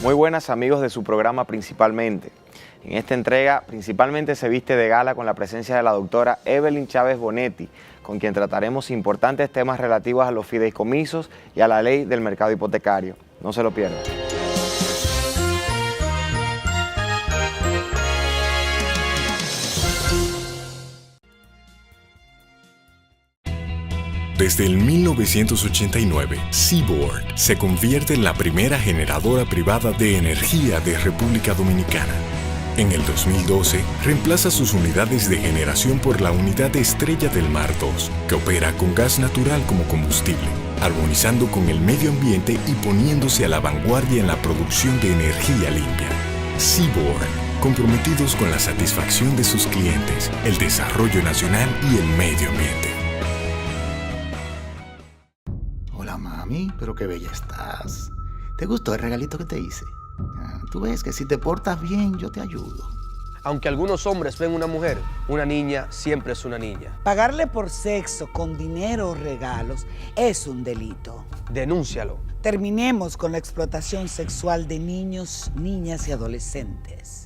Muy buenas amigos de su programa Principalmente. En esta entrega principalmente se viste de gala con la presencia de la doctora Evelyn Chávez Bonetti, con quien trataremos importantes temas relativos a los fideicomisos y a la ley del mercado hipotecario. No se lo pierdan. Desde el 1989, Seaboard se convierte en la primera generadora privada de energía de República Dominicana. En el 2012, reemplaza sus unidades de generación por la unidad Estrella del Mar 2, que opera con gas natural como combustible, armonizando con el medio ambiente y poniéndose a la vanguardia en la producción de energía limpia. Seaboard, comprometidos con la satisfacción de sus clientes, el desarrollo nacional y el medio ambiente. Hola mami, pero qué bella estás. ¿Te gustó el regalito que te hice? Tú ves que si te portas bien, yo te ayudo. Aunque algunos hombres ven una mujer, una niña siempre es una niña. Pagarle por sexo con dinero o regalos es un delito. Denúncialo. Terminemos con la explotación sexual de niños, niñas y adolescentes.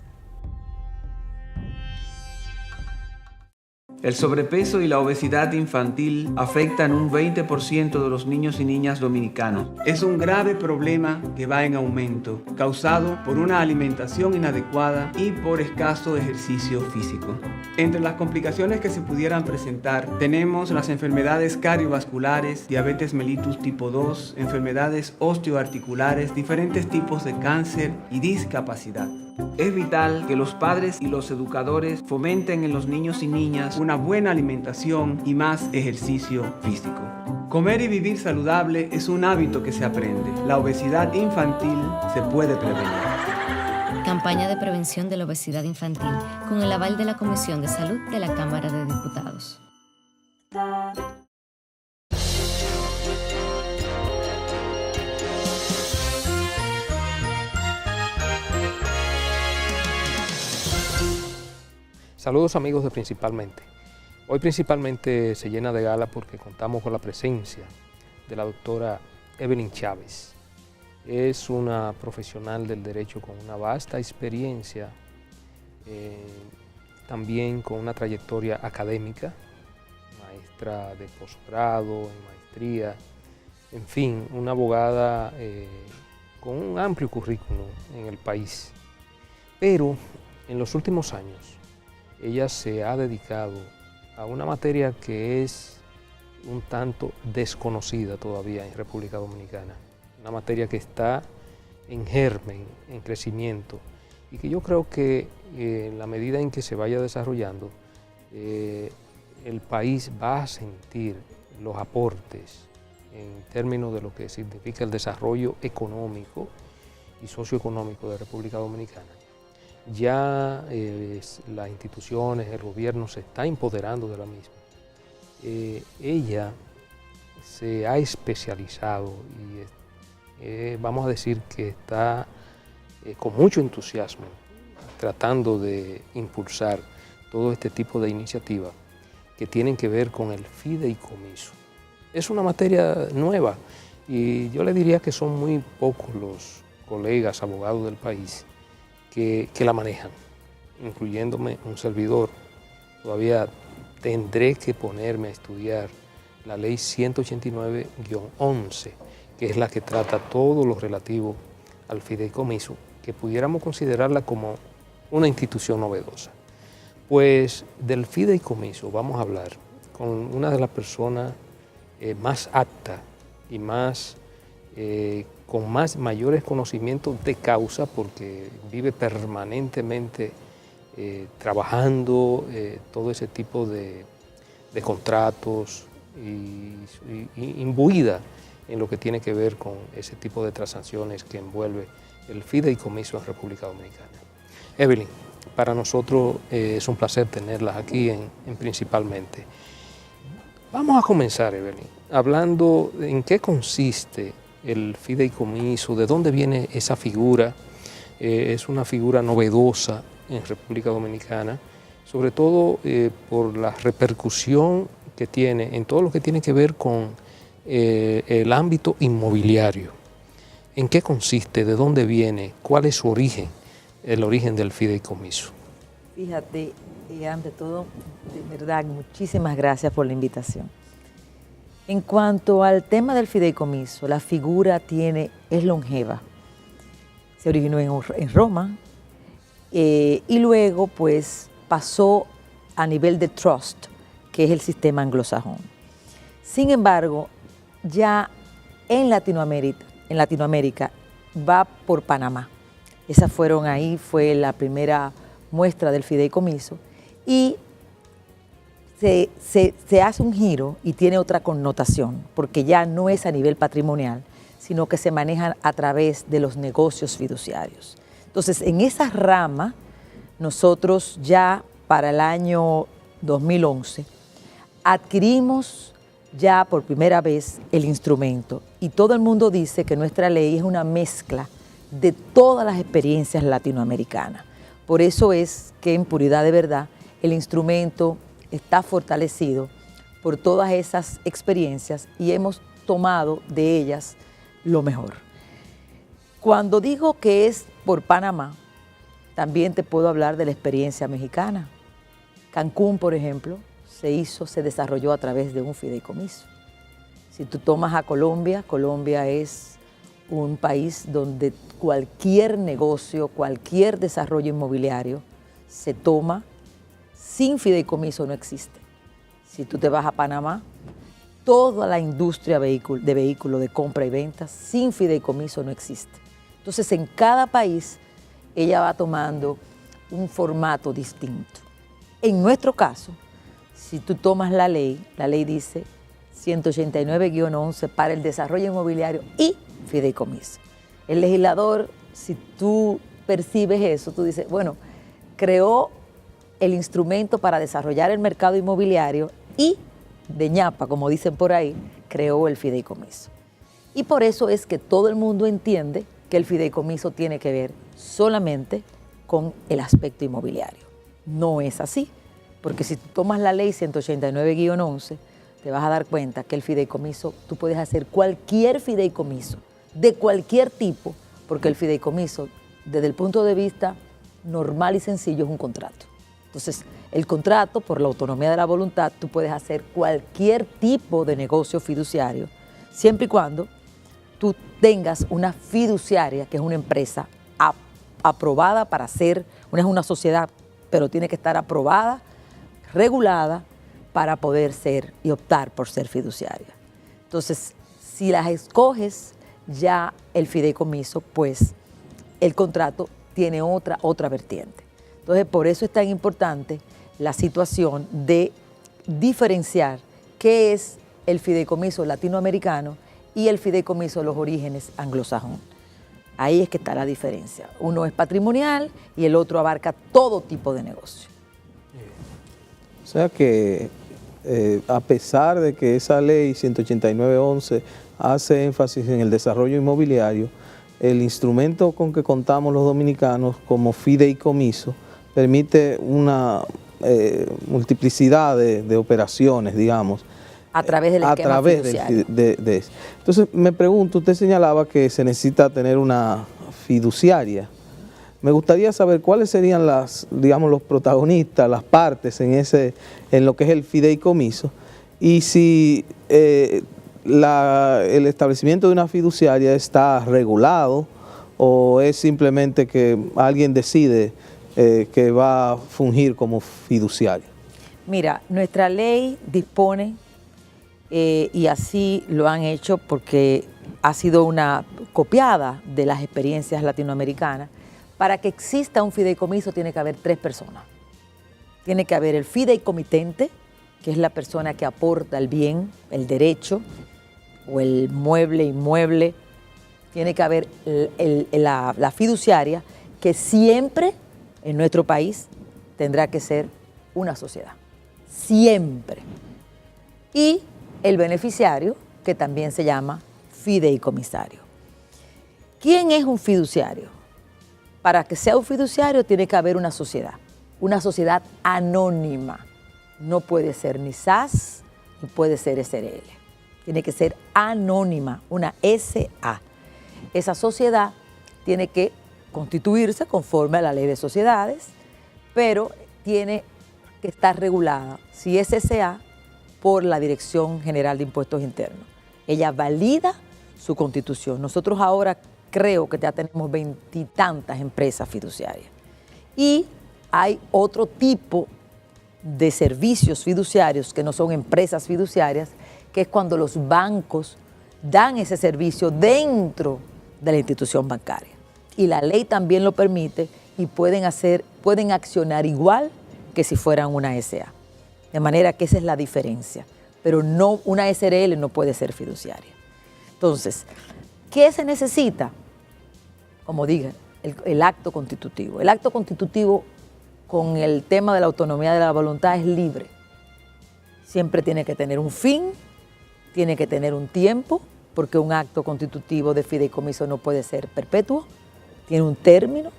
El sobrepeso y la obesidad infantil afectan un 20% de los niños y niñas dominicanos. Es un grave problema que va en aumento, causado por una alimentación inadecuada y por escaso ejercicio físico. Entre las complicaciones que se pudieran presentar, tenemos las enfermedades cardiovasculares, diabetes mellitus tipo 2, enfermedades osteoarticulares, diferentes tipos de cáncer y discapacidad. Es vital que los padres y los educadores fomenten en los niños y niñas una buena alimentación y más ejercicio físico. Comer y vivir saludable es un hábito que se aprende. La obesidad infantil se puede prevenir. Campaña de prevención de la obesidad infantil con el aval de la Comisión de Salud de la Cámara de Diputados. Saludos amigos de Principalmente. Hoy Principalmente se llena de gala porque contamos con la presencia de la doctora Evelyn Chávez. Es una profesional del derecho con una vasta experiencia, también con una trayectoria académica, maestra de posgrado, en maestría, en fin, una abogada con un amplio currículum en el país. Pero en los últimos años, ella se ha dedicado a una materia que es un tanto desconocida todavía en República Dominicana, una materia que está en germen, en crecimiento, y que yo creo que en la medida en que se vaya desarrollando, el país va a sentir los aportes en términos de lo que significa el desarrollo económico y socioeconómico de República Dominicana. Ya las instituciones, el gobierno se está empoderando de la misma. Ella se ha especializado y vamos a decir que está con mucho entusiasmo tratando de impulsar todo este tipo de iniciativas que tienen que ver con el fideicomiso. Es una materia nueva y yo le diría que son muy pocos los colegas abogados del país que la manejan, incluyéndome un servidor. Todavía tendré que ponerme a estudiar la ley 189-11, que es la que trata todo lo relativo al fideicomiso, que pudiéramos considerarla como una institución novedosa. Pues del fideicomiso vamos a hablar con una de las personas más aptas y más con mayores conocimientos de causa, porque vive permanentemente trabajando todo ese tipo de contratos y imbuida en lo que tiene que ver con ese tipo de transacciones que envuelve el fideicomiso en República Dominicana. Evelyn, para nosotros es un placer tenerlas aquí en Principalmente. Vamos a comenzar, Evelyn, hablando en qué consiste el fideicomiso, de dónde viene esa figura. Es una figura novedosa en República Dominicana, sobre todo por la repercusión que tiene en todo lo que tiene que ver con el ámbito inmobiliario. ¿En qué consiste? ¿De dónde viene? ¿Cuál es su origen? El origen del fideicomiso. Fíjate, y ante todo, de verdad, muchísimas gracias por la invitación. En cuanto al tema del fideicomiso, la figura es longeva. Se originó en Roma y luego pues pasó a nivel de trust, que es el sistema anglosajón. Sin embargo, ya en Latinoamérica va por Panamá. Fue la primera muestra del fideicomiso y se hace un giro y tiene otra connotación, porque ya no es a nivel patrimonial, sino que se manejan a través de los negocios fiduciarios. Entonces, en esa rama, nosotros ya para el año 2011 adquirimos ya por primera vez el instrumento y todo el mundo dice que nuestra ley es una mezcla de todas las experiencias latinoamericanas. Por eso es que en Puridad de Verdad el instrumento está fortalecido por todas esas experiencias y hemos tomado de ellas lo mejor. Cuando digo que es por Panamá, también te puedo hablar de la experiencia mexicana. Cancún, por ejemplo, se desarrolló a través de un fideicomiso. Si tú tomas a Colombia, Colombia es un país donde cualquier negocio, cualquier desarrollo inmobiliario se toma sin fideicomiso, no existe. Si tú te vas a Panamá, toda la industria de vehículos de compra y venta sin fideicomiso no existe. Entonces, en cada país, ella va tomando un formato distinto. En nuestro caso, si tú tomas la ley dice 189-11 para el desarrollo inmobiliario y fideicomiso. El legislador, si tú percibes eso, tú dices, bueno, creó el instrumento para desarrollar el mercado inmobiliario y de ñapa, como dicen por ahí, creó el fideicomiso. Y por eso es que todo el mundo entiende que el fideicomiso tiene que ver solamente con el aspecto inmobiliario. No es así, porque si tú tomas la ley 189-11, te vas a dar cuenta que el fideicomiso, tú puedes hacer cualquier fideicomiso, de cualquier tipo, porque el fideicomiso, desde el punto de vista normal y sencillo, es un contrato. Entonces, el contrato, por la autonomía de la voluntad, tú puedes hacer cualquier tipo de negocio fiduciario, siempre y cuando tú tengas una fiduciaria, que es una empresa aprobada para ser, es una sociedad, pero tiene que estar aprobada, regulada, para poder ser y optar por ser fiduciaria. Entonces, si las escoges ya el fideicomiso, pues el contrato tiene otra vertiente. Entonces, por eso es tan importante la situación de diferenciar qué es el fideicomiso latinoamericano y el fideicomiso de los orígenes anglosajón. Ahí es que está la diferencia. Uno es patrimonial y el otro abarca todo tipo de negocio. O sea que a pesar de que esa ley 189-11 hace énfasis en el desarrollo inmobiliario, el instrumento con que contamos los dominicanos como fideicomiso permite una multiplicidad de operaciones, digamos. A través del esquema fiduciario. De eso. Entonces, me pregunto, usted señalaba que se necesita tener una fiduciaria. Me gustaría saber cuáles serían los protagonistas, las partes en lo que es el fideicomiso, y si el establecimiento de una fiduciaria está regulado o es simplemente que alguien decide que va a fungir como fiduciario. Mira, nuestra ley dispone, y así lo han hecho porque ha sido una copiada de las experiencias latinoamericanas. Para que exista un fideicomiso tiene que haber 3 personas. Tiene que haber el fideicomitente, que es la persona que aporta el bien, el derecho o el inmueble. Tiene que haber la fiduciaria, que siempre en nuestro país tendrá que ser una sociedad. Siempre. Y el beneficiario, que también se llama fideicomisario. ¿Quién es un fiduciario? Para que sea un fiduciario tiene que haber una sociedad anónima. No puede ser ni SAS, ni puede ser SRL. Tiene que ser anónima, una SA. esa sociedad tiene que constituirse conforme a la ley de sociedades, pero tiene que estar regulada, si es S.A., por la Dirección General de Impuestos Internos. Ella valida su constitución. Nosotros ahora creo que ya tenemos 20 y tantas empresas fiduciarias. Y hay otro tipo de servicios fiduciarios que no son empresas fiduciarias, que es cuando los bancos dan ese servicio dentro de la institución bancaria. Y la ley también lo permite y pueden accionar igual que si fueran una S.A. De manera que esa es la diferencia. Pero no, una SRL no puede ser fiduciaria. Entonces, ¿qué se necesita? Como dije, el acto constitutivo. El acto constitutivo con el tema de la autonomía de la voluntad es libre. Siempre tiene que tener un fin, tiene que tener un tiempo, porque un acto constitutivo de fideicomiso no puede ser perpetuo, tiene un término,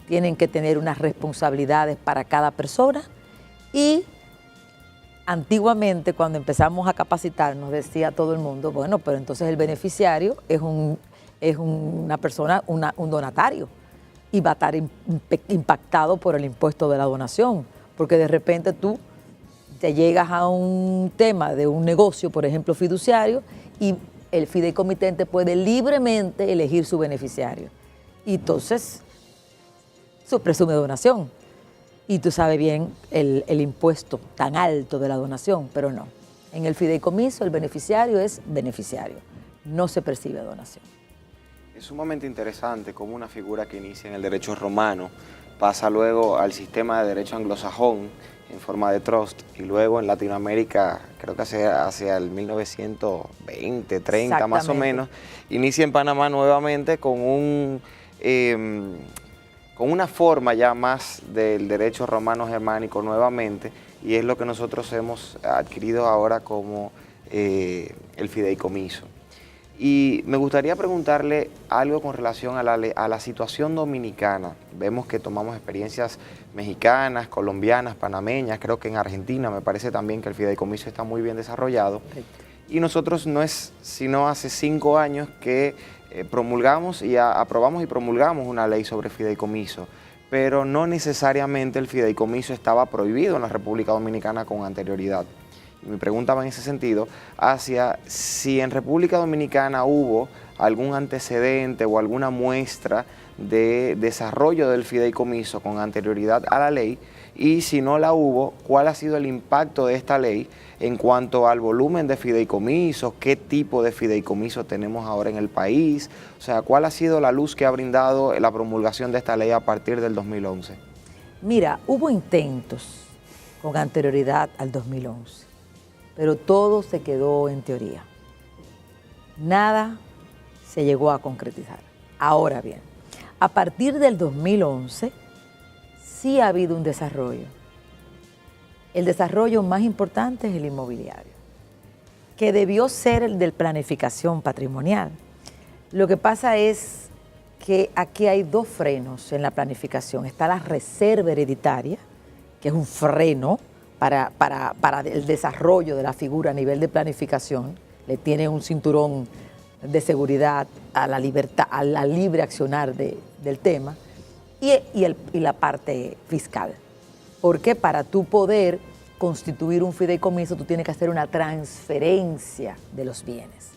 tienen que tener unas responsabilidades para cada persona y antiguamente cuando empezamos a capacitarnos decía todo el mundo, bueno, pero entonces el beneficiario es una persona, un donatario y va a estar impactado por el impuesto de la donación, porque de repente tú te llegas a un tema de un negocio, por ejemplo, fiduciario, y el fideicomitente puede libremente elegir su beneficiario. Y entonces, se presume donación. Y tú sabes bien el impuesto tan alto de la donación, pero no. En el fideicomiso el beneficiario es beneficiario, no se percibe donación. Es sumamente interesante cómo una figura que inicia en el derecho romano pasa luego al sistema de derecho anglosajón en forma de trust y luego en Latinoamérica, creo que hacia el 1920, 30 más o menos, inicia en Panamá nuevamente con una forma ya más del derecho romano germánico nuevamente, y es lo que nosotros hemos adquirido ahora como el fideicomiso. Y me gustaría preguntarle algo con relación a la situación dominicana. Vemos que tomamos experiencias mexicanas, colombianas, panameñas, creo que en Argentina me parece también que el fideicomiso está muy bien desarrollado. Y nosotros no es sino hace 5 años que promulgamos y aprobamos y promulgamos una ley sobre fideicomiso, pero no necesariamente el fideicomiso estaba prohibido en la República Dominicana con anterioridad. Y mi pregunta va en ese sentido, hacia si en República Dominicana hubo algún antecedente o alguna muestra de desarrollo del fideicomiso con anterioridad a la ley, y si no la hubo, ¿cuál ha sido el impacto de esta ley en cuanto al volumen de fideicomisos? ¿Qué tipo de fideicomiso tenemos ahora en el país? O sea, ¿cuál ha sido la luz que ha brindado la promulgación de esta ley a partir del 2011? Mira, hubo intentos con anterioridad al 2011, pero todo se quedó en teoría. Nada se llegó a concretizar. Ahora bien, a partir del 2011 sí ha habido un desarrollo. El desarrollo más importante es el inmobiliario, que debió ser el de planificación patrimonial. Lo que pasa es que aquí hay 2 frenos en la planificación. Está la reserva hereditaria, que es un freno para el desarrollo de la figura a nivel de planificación. Le tiene un cinturón de seguridad a la libertad, a la libre accionar del tema, y la parte fiscal. Porque para tú poder constituir un fideicomiso, tú tienes que hacer una transferencia de los bienes.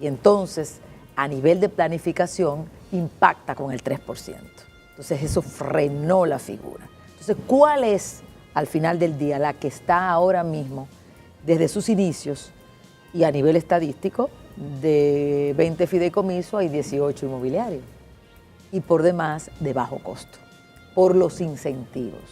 Y entonces, a nivel de planificación, impacta con el 3%. Entonces, eso frenó la figura. Entonces, ¿cuál es, al final del día, la que está ahora mismo, desde sus inicios y a nivel estadístico, de 20 fideicomisos hay 18 inmobiliarios? Y por demás, de bajo costo, por los incentivos,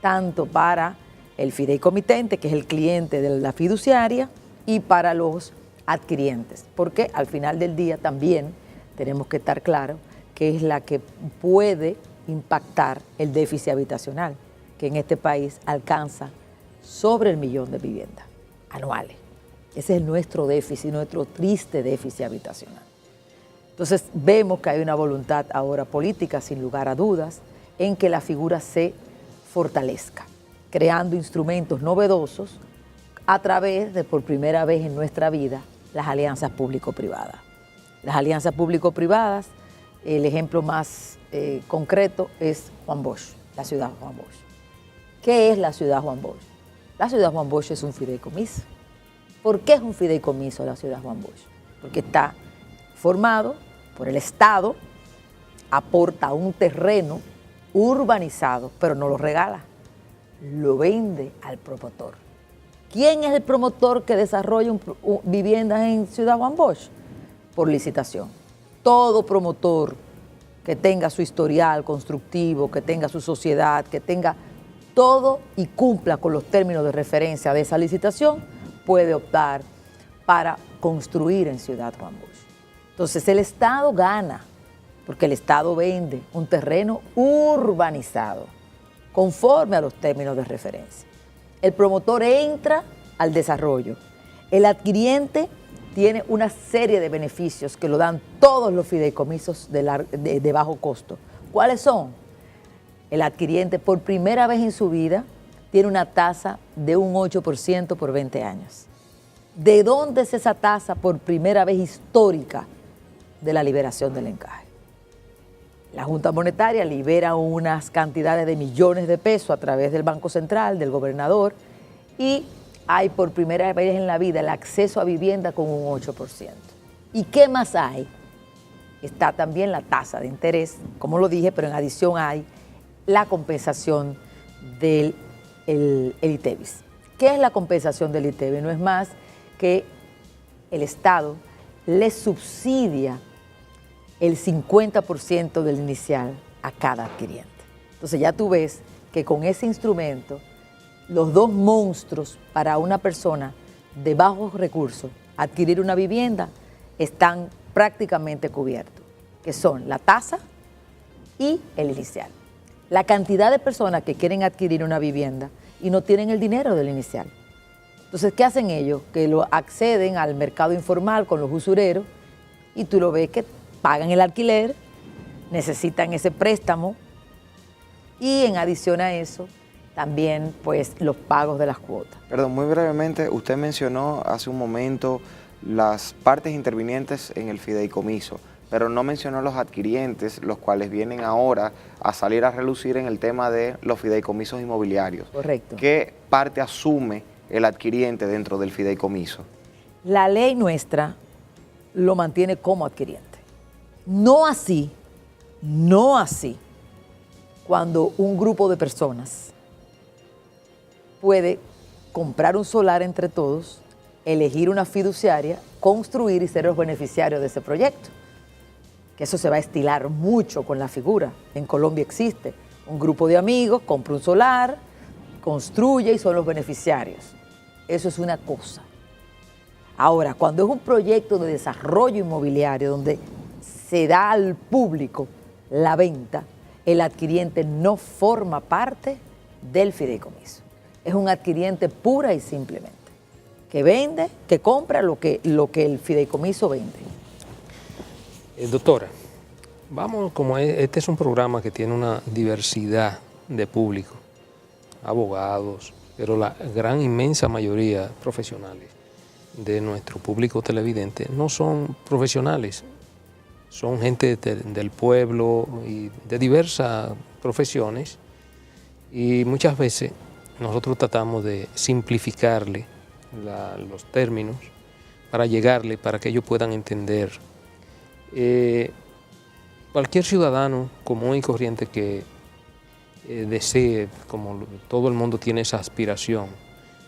tanto para el fideicomitente, que es el cliente de la fiduciaria, y para los adquirientes, porque al final del día también tenemos que estar claros que es la que puede impactar el déficit habitacional, que en este país alcanza sobre el 1 millón de viviendas anuales. Ese es nuestro déficit, nuestro triste déficit habitacional. Entonces vemos que hay una voluntad ahora política, sin lugar a dudas, en que la figura se fortalezca, creando instrumentos novedosos a través de, por primera vez en nuestra vida, las alianzas público-privadas. las alianzas público-privadas. El ejemplo más concreto es Juan Bosch, la ciudad Juan Bosch. ¿Qué es la ciudad Juan Bosch? La ciudad Juan Bosch es un fideicomiso. ¿Por qué es un fideicomiso la ciudad Juan Bosch? Porque está formado por el Estado, aporta un terreno urbanizado, pero no lo regala, lo vende al promotor. ¿Quién es el promotor que desarrolla viviendas en Ciudad Juan Bosch? Por licitación. Todo promotor que tenga su historial constructivo, que tenga su sociedad, que tenga todo y cumpla con los términos de referencia de esa licitación, puede optar para construir en Ciudad Juan Bosch. Entonces el Estado gana, porque el Estado vende un terreno urbanizado, conforme a los términos de referencia. El promotor entra al desarrollo. El adquiriente tiene una serie de beneficios que lo dan todos los fideicomisos de bajo costo. ¿Cuáles son? El adquiriente por primera vez en su vida tiene una tasa de un 8% por 20 años. ¿De dónde es esa tasa por primera vez histórica? De la liberación del encaje. La Junta Monetaria libera unas cantidades de millones de pesos a través del Banco Central, del gobernador, y hay por primera vez en la vida el acceso a vivienda con un 8%. ¿Y qué más hay? Está también la tasa de interés, como lo dije, pero en adición hay la compensación del ITEVIS. ¿Qué es la compensación del ITEVIS? No es más que el Estado le subsidia el 50% del inicial a cada adquiriente. Entonces ya tú ves que con ese instrumento, los dos monstruos para una persona de bajos recursos, adquirir una vivienda, están prácticamente cubiertos, que son la tasa y el inicial. La cantidad de personas que quieren adquirir una vivienda y no tienen el dinero del inicial. Entonces, ¿qué hacen ellos? Que lo acceden al mercado informal con los usureros y tú lo ves que pagan el alquiler, necesitan ese préstamo y en adición a eso también pues los pagos de las cuotas. Perdón, muy brevemente, usted mencionó hace un momento las partes intervinientes en el fideicomiso, pero no mencionó los adquirientes, los cuales vienen ahora a salir a relucir en el tema de los fideicomisos inmobiliarios. Correcto. ¿Qué parte asume el adquiriente dentro del fideicomiso? La ley nuestra lo mantiene como adquiriente. No así cuando un grupo de personas puede comprar un solar entre todos, elegir una fiduciaria, construir y ser los beneficiarios de ese proyecto. Que eso se va a estilar mucho con la figura. En Colombia existe un grupo de amigos, compra un solar, construye y son los beneficiarios. Eso es una cosa. Ahora, cuando es un proyecto de desarrollo inmobiliario donde se da al público la venta, el adquiriente no forma parte del fideicomiso. Es un adquiriente pura y simplemente, que vende, que compra lo que el fideicomiso vende. Doctora, vamos, como este es un programa que tiene una diversidad de público, abogados, pero la gran inmensa mayoría profesionales de nuestro público televidente no son profesionales, son gente del pueblo y de diversas profesiones, y muchas veces nosotros tratamos de simplificarle los términos para llegarle, para que ellos puedan entender. Cualquier ciudadano común y corriente que desee, como todo el mundo tiene esa aspiración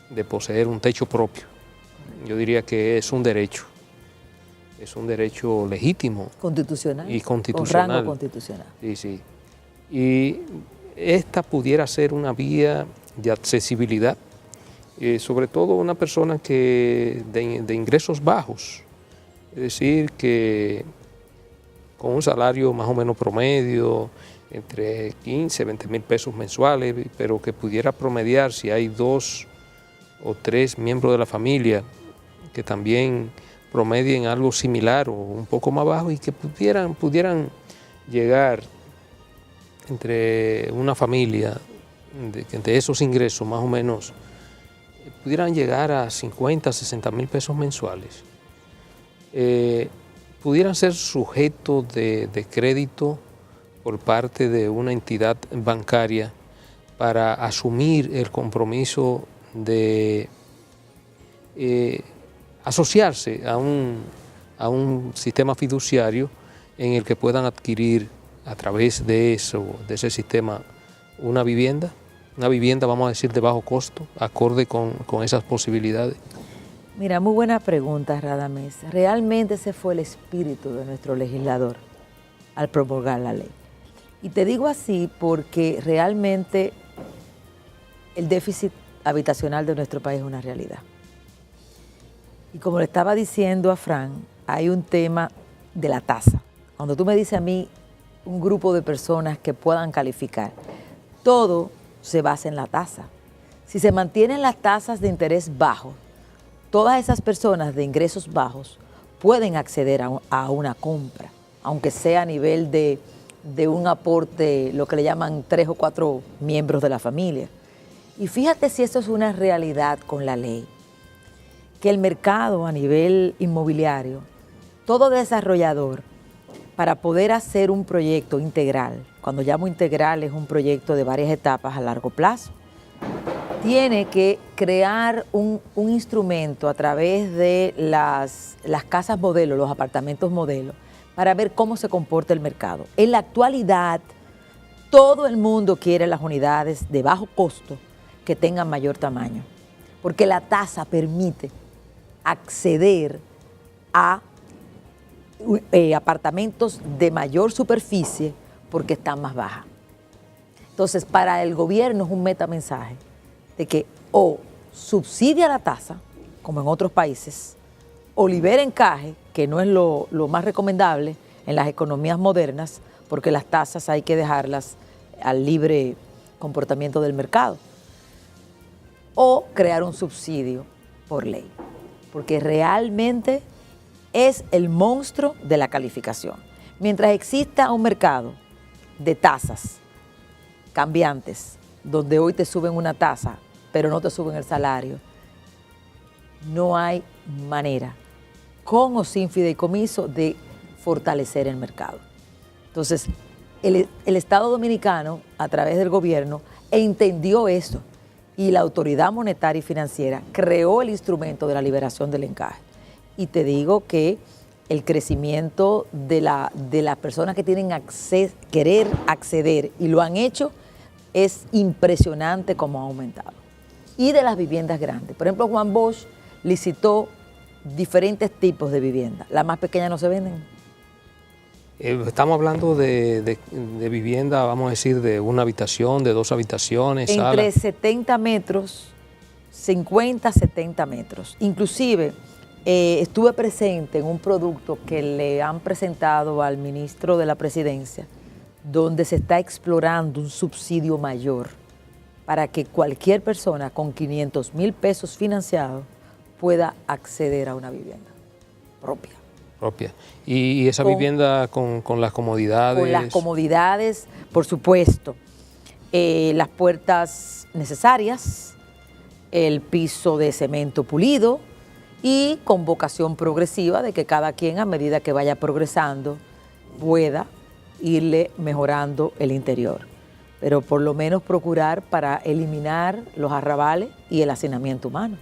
de poseer un techo propio, yo diría que es un derecho legítimo. Constitucional. Y constitucional. Con rango constitucional. Sí, sí. Y esta pudiera ser una vía de accesibilidad, sobre todo una persona que de ingresos bajos, es decir, que con un salario más o menos promedio, entre 15, 20 mil pesos mensuales, pero que pudiera promediar si hay 2 o 3 miembros de la familia que también promedien algo similar o un poco más bajo y que pudieran llegar entre una familia de esos ingresos más o menos, pudieran llegar a 50, 60 mil pesos mensuales. pudieran ser sujetos de crédito por parte de una entidad bancaria para asumir el compromiso de asociarse a un sistema fiduciario en el que puedan adquirir a través de ese sistema una vivienda, vamos a decir, de bajo costo, acorde con esas posibilidades? Mira, muy buena pregunta, Radamés. Realmente ese fue el espíritu de nuestro legislador al promulgar la ley. Y te digo así porque realmente el déficit habitacional de nuestro país es una realidad. Y como le estaba diciendo a Fran, hay un tema de la tasa. Cuando tú me dices a mí un grupo de personas que puedan calificar, todo se basa en la tasa. Si se mantienen las tasas de interés bajos, todas esas personas de ingresos bajos pueden acceder a una compra, aunque sea a nivel de un aporte, lo que le llaman 3 o 4 miembros de la familia. Y fíjate si eso es una realidad con la ley, que el mercado a nivel inmobiliario, todo desarrollador, para poder hacer un proyecto integral, cuando llamo integral es un proyecto de varias etapas a largo plazo, tiene que crear un instrumento a través de las casas modelo, los apartamentos modelo, para ver cómo se comporta el mercado. En la actualidad, todo el mundo quiere las unidades de bajo costo que tengan mayor tamaño, porque la tasa permite acceder a apartamentos de mayor superficie porque están más bajas. Entonces, para el gobierno es un metamensaje de que o subsidia la tasa, como en otros países, o libera encaje, que no es lo más recomendable en las economías modernas, porque las tasas hay que dejarlas al libre comportamiento del mercado, o crear un subsidio por ley, porque realmente es el monstruo de la calificación. Mientras exista un mercado de tasas cambiantes, donde hoy te suben una tasa, pero no te suben el salario, no hay manera, con o sin fideicomiso, de fortalecer el mercado. Entonces, el Estado Dominicano, a través del gobierno, entendió eso, y la Autoridad Monetaria y Financiera creó el instrumento de la liberación del encaje. Y te digo que el crecimiento de las personas que tienen querer acceder y lo han hecho es impresionante como ha aumentado. Y de las viviendas grandes. Por ejemplo, Juan Bosch licitó diferentes tipos de viviendas. Las más pequeñas no se venden. Estamos hablando de vivienda, vamos a decir, de una habitación, de 2 habitaciones, entre 70 metros, 50, 70 metros. Inclusive, estuve presente en un producto que le han presentado al ministro de la Presidencia, donde se está explorando un subsidio mayor para que cualquier persona con 500,000 pesos financiados pueda acceder a una vivienda propia. Y esa vivienda con las comodidades. Con las comodidades, por supuesto. Las puertas necesarias, el piso de cemento pulido y con vocación progresiva de que cada quien, a medida que vaya progresando, pueda irle mejorando el interior. Pero por lo menos procurar para eliminar los arrabales y el hacinamiento humano.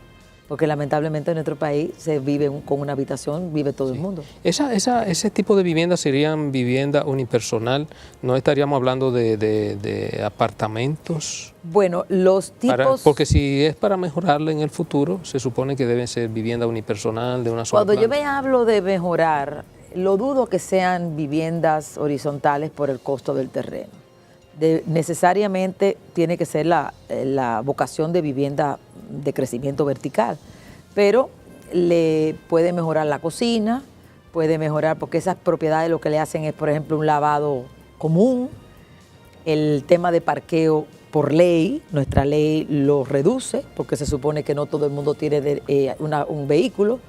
Porque lamentablemente en nuestro país se vive con una habitación, vive todo el mundo. Ese tipo de viviendas serían vivienda unipersonal, no estaríamos hablando de apartamentos. Bueno, los tipos... Porque si es para mejorarla en el futuro, se supone que deben ser vivienda unipersonal de una sola Cuando planta. yo me hablo de mejorar, lo dudo que sean viviendas horizontales por el costo del terreno. Necesariamente tiene que ser la vocación de vivienda de crecimiento vertical, pero le puede mejorar la cocina, puede mejorar, porque esas propiedades lo que le hacen es, por ejemplo, un lavado común, el tema de parqueo por ley, nuestra ley lo reduce, porque se supone que no todo el mundo tiene un vehículo.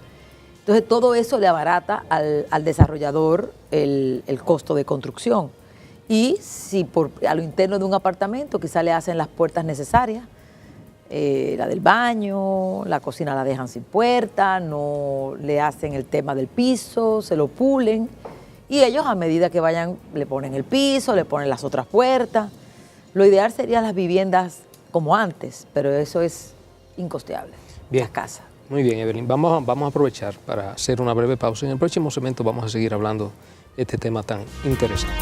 Entonces todo eso le abarata al desarrollador el costo de construcción. Y si a lo interno de un apartamento quizá le hacen las puertas necesarias, la del baño, la cocina la dejan sin puerta, no le hacen el tema del piso, se lo pulen y ellos a medida que vayan le ponen el piso, le ponen las otras puertas. Lo ideal serían las viviendas como antes, pero eso es incosteable. Bien. Las casas. Muy bien, Evelyn. Vamos a aprovechar para hacer una breve pausa. En el próximo segmento vamos a seguir hablando de este tema tan interesante.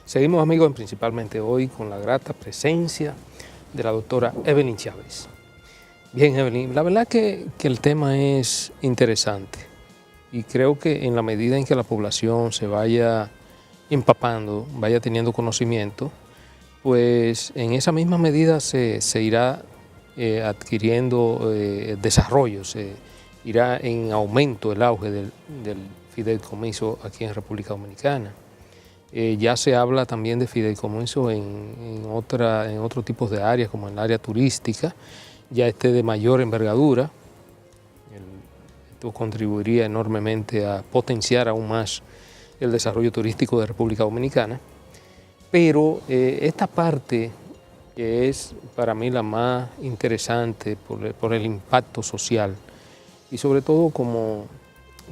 Seguimos, amigos, principalmente hoy con la grata presencia de la doctora Evelyn Chávez. Bien, Evelyn, la verdad que el tema es interesante y creo que en la medida en que la población se vaya empapando, vaya teniendo conocimiento, pues en esa misma medida se irá adquiriendo desarrollo, se irá en aumento el auge del fideicomiso aquí en República Dominicana. Ya se habla también de fideicomiso en otros tipos de áreas, como en el área turística, ya de mayor envergadura. Esto contribuiría enormemente a potenciar aún más el desarrollo turístico de República Dominicana. Pero esta parte, que es para mí la más interesante por el impacto social y sobre todo, como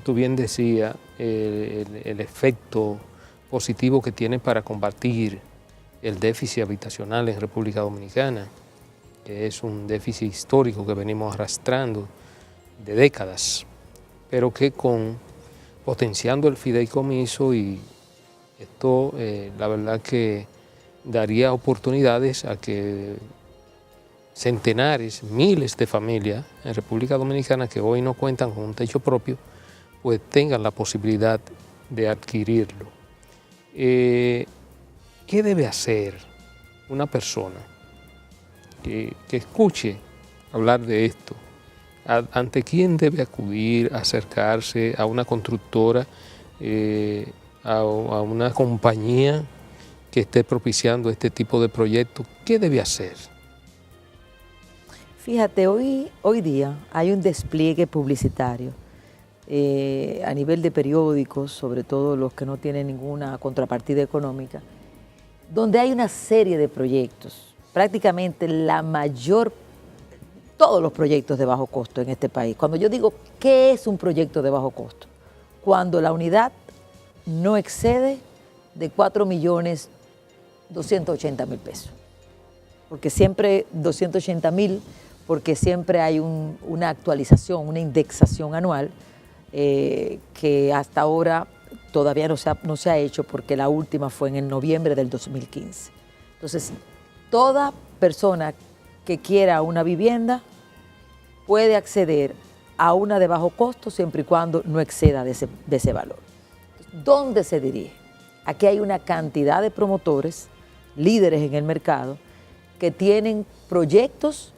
tú bien decías, el efecto positivo que tiene para combatir el déficit habitacional en República Dominicana, que es un déficit histórico que venimos arrastrando de décadas, pero que potenciando el fideicomiso, y esto la verdad que daría oportunidades a que centenares, miles de familias en República Dominicana que hoy no cuentan con un techo propio, pues tengan la posibilidad de adquirirlo. ¿Qué debe hacer una persona que escuche hablar de esto? ¿Ante quién debe acudir, acercarse a una constructora, a una compañía que esté propiciando este tipo de proyectos? ¿Qué debe hacer? Fíjate, hoy día hay un despliegue publicitario a nivel de periódicos, sobre todo los que no tienen ninguna contrapartida económica, donde hay una serie de proyectos, prácticamente todos los proyectos de bajo costo en este país. Cuando yo digo, ¿qué es un proyecto de bajo costo? Cuando la unidad no excede de 4.280.000 pesos. Porque siempre 280.000, porque siempre hay una actualización, una indexación anual, que hasta ahora todavía no se ha hecho, porque la última fue en el noviembre del 2015. Entonces, toda persona que quiera una vivienda puede acceder a una de bajo costo siempre y cuando no exceda de ese valor. ¿Dónde se dirige? Aquí hay una cantidad de promotores, líderes en el mercado, que tienen proyectos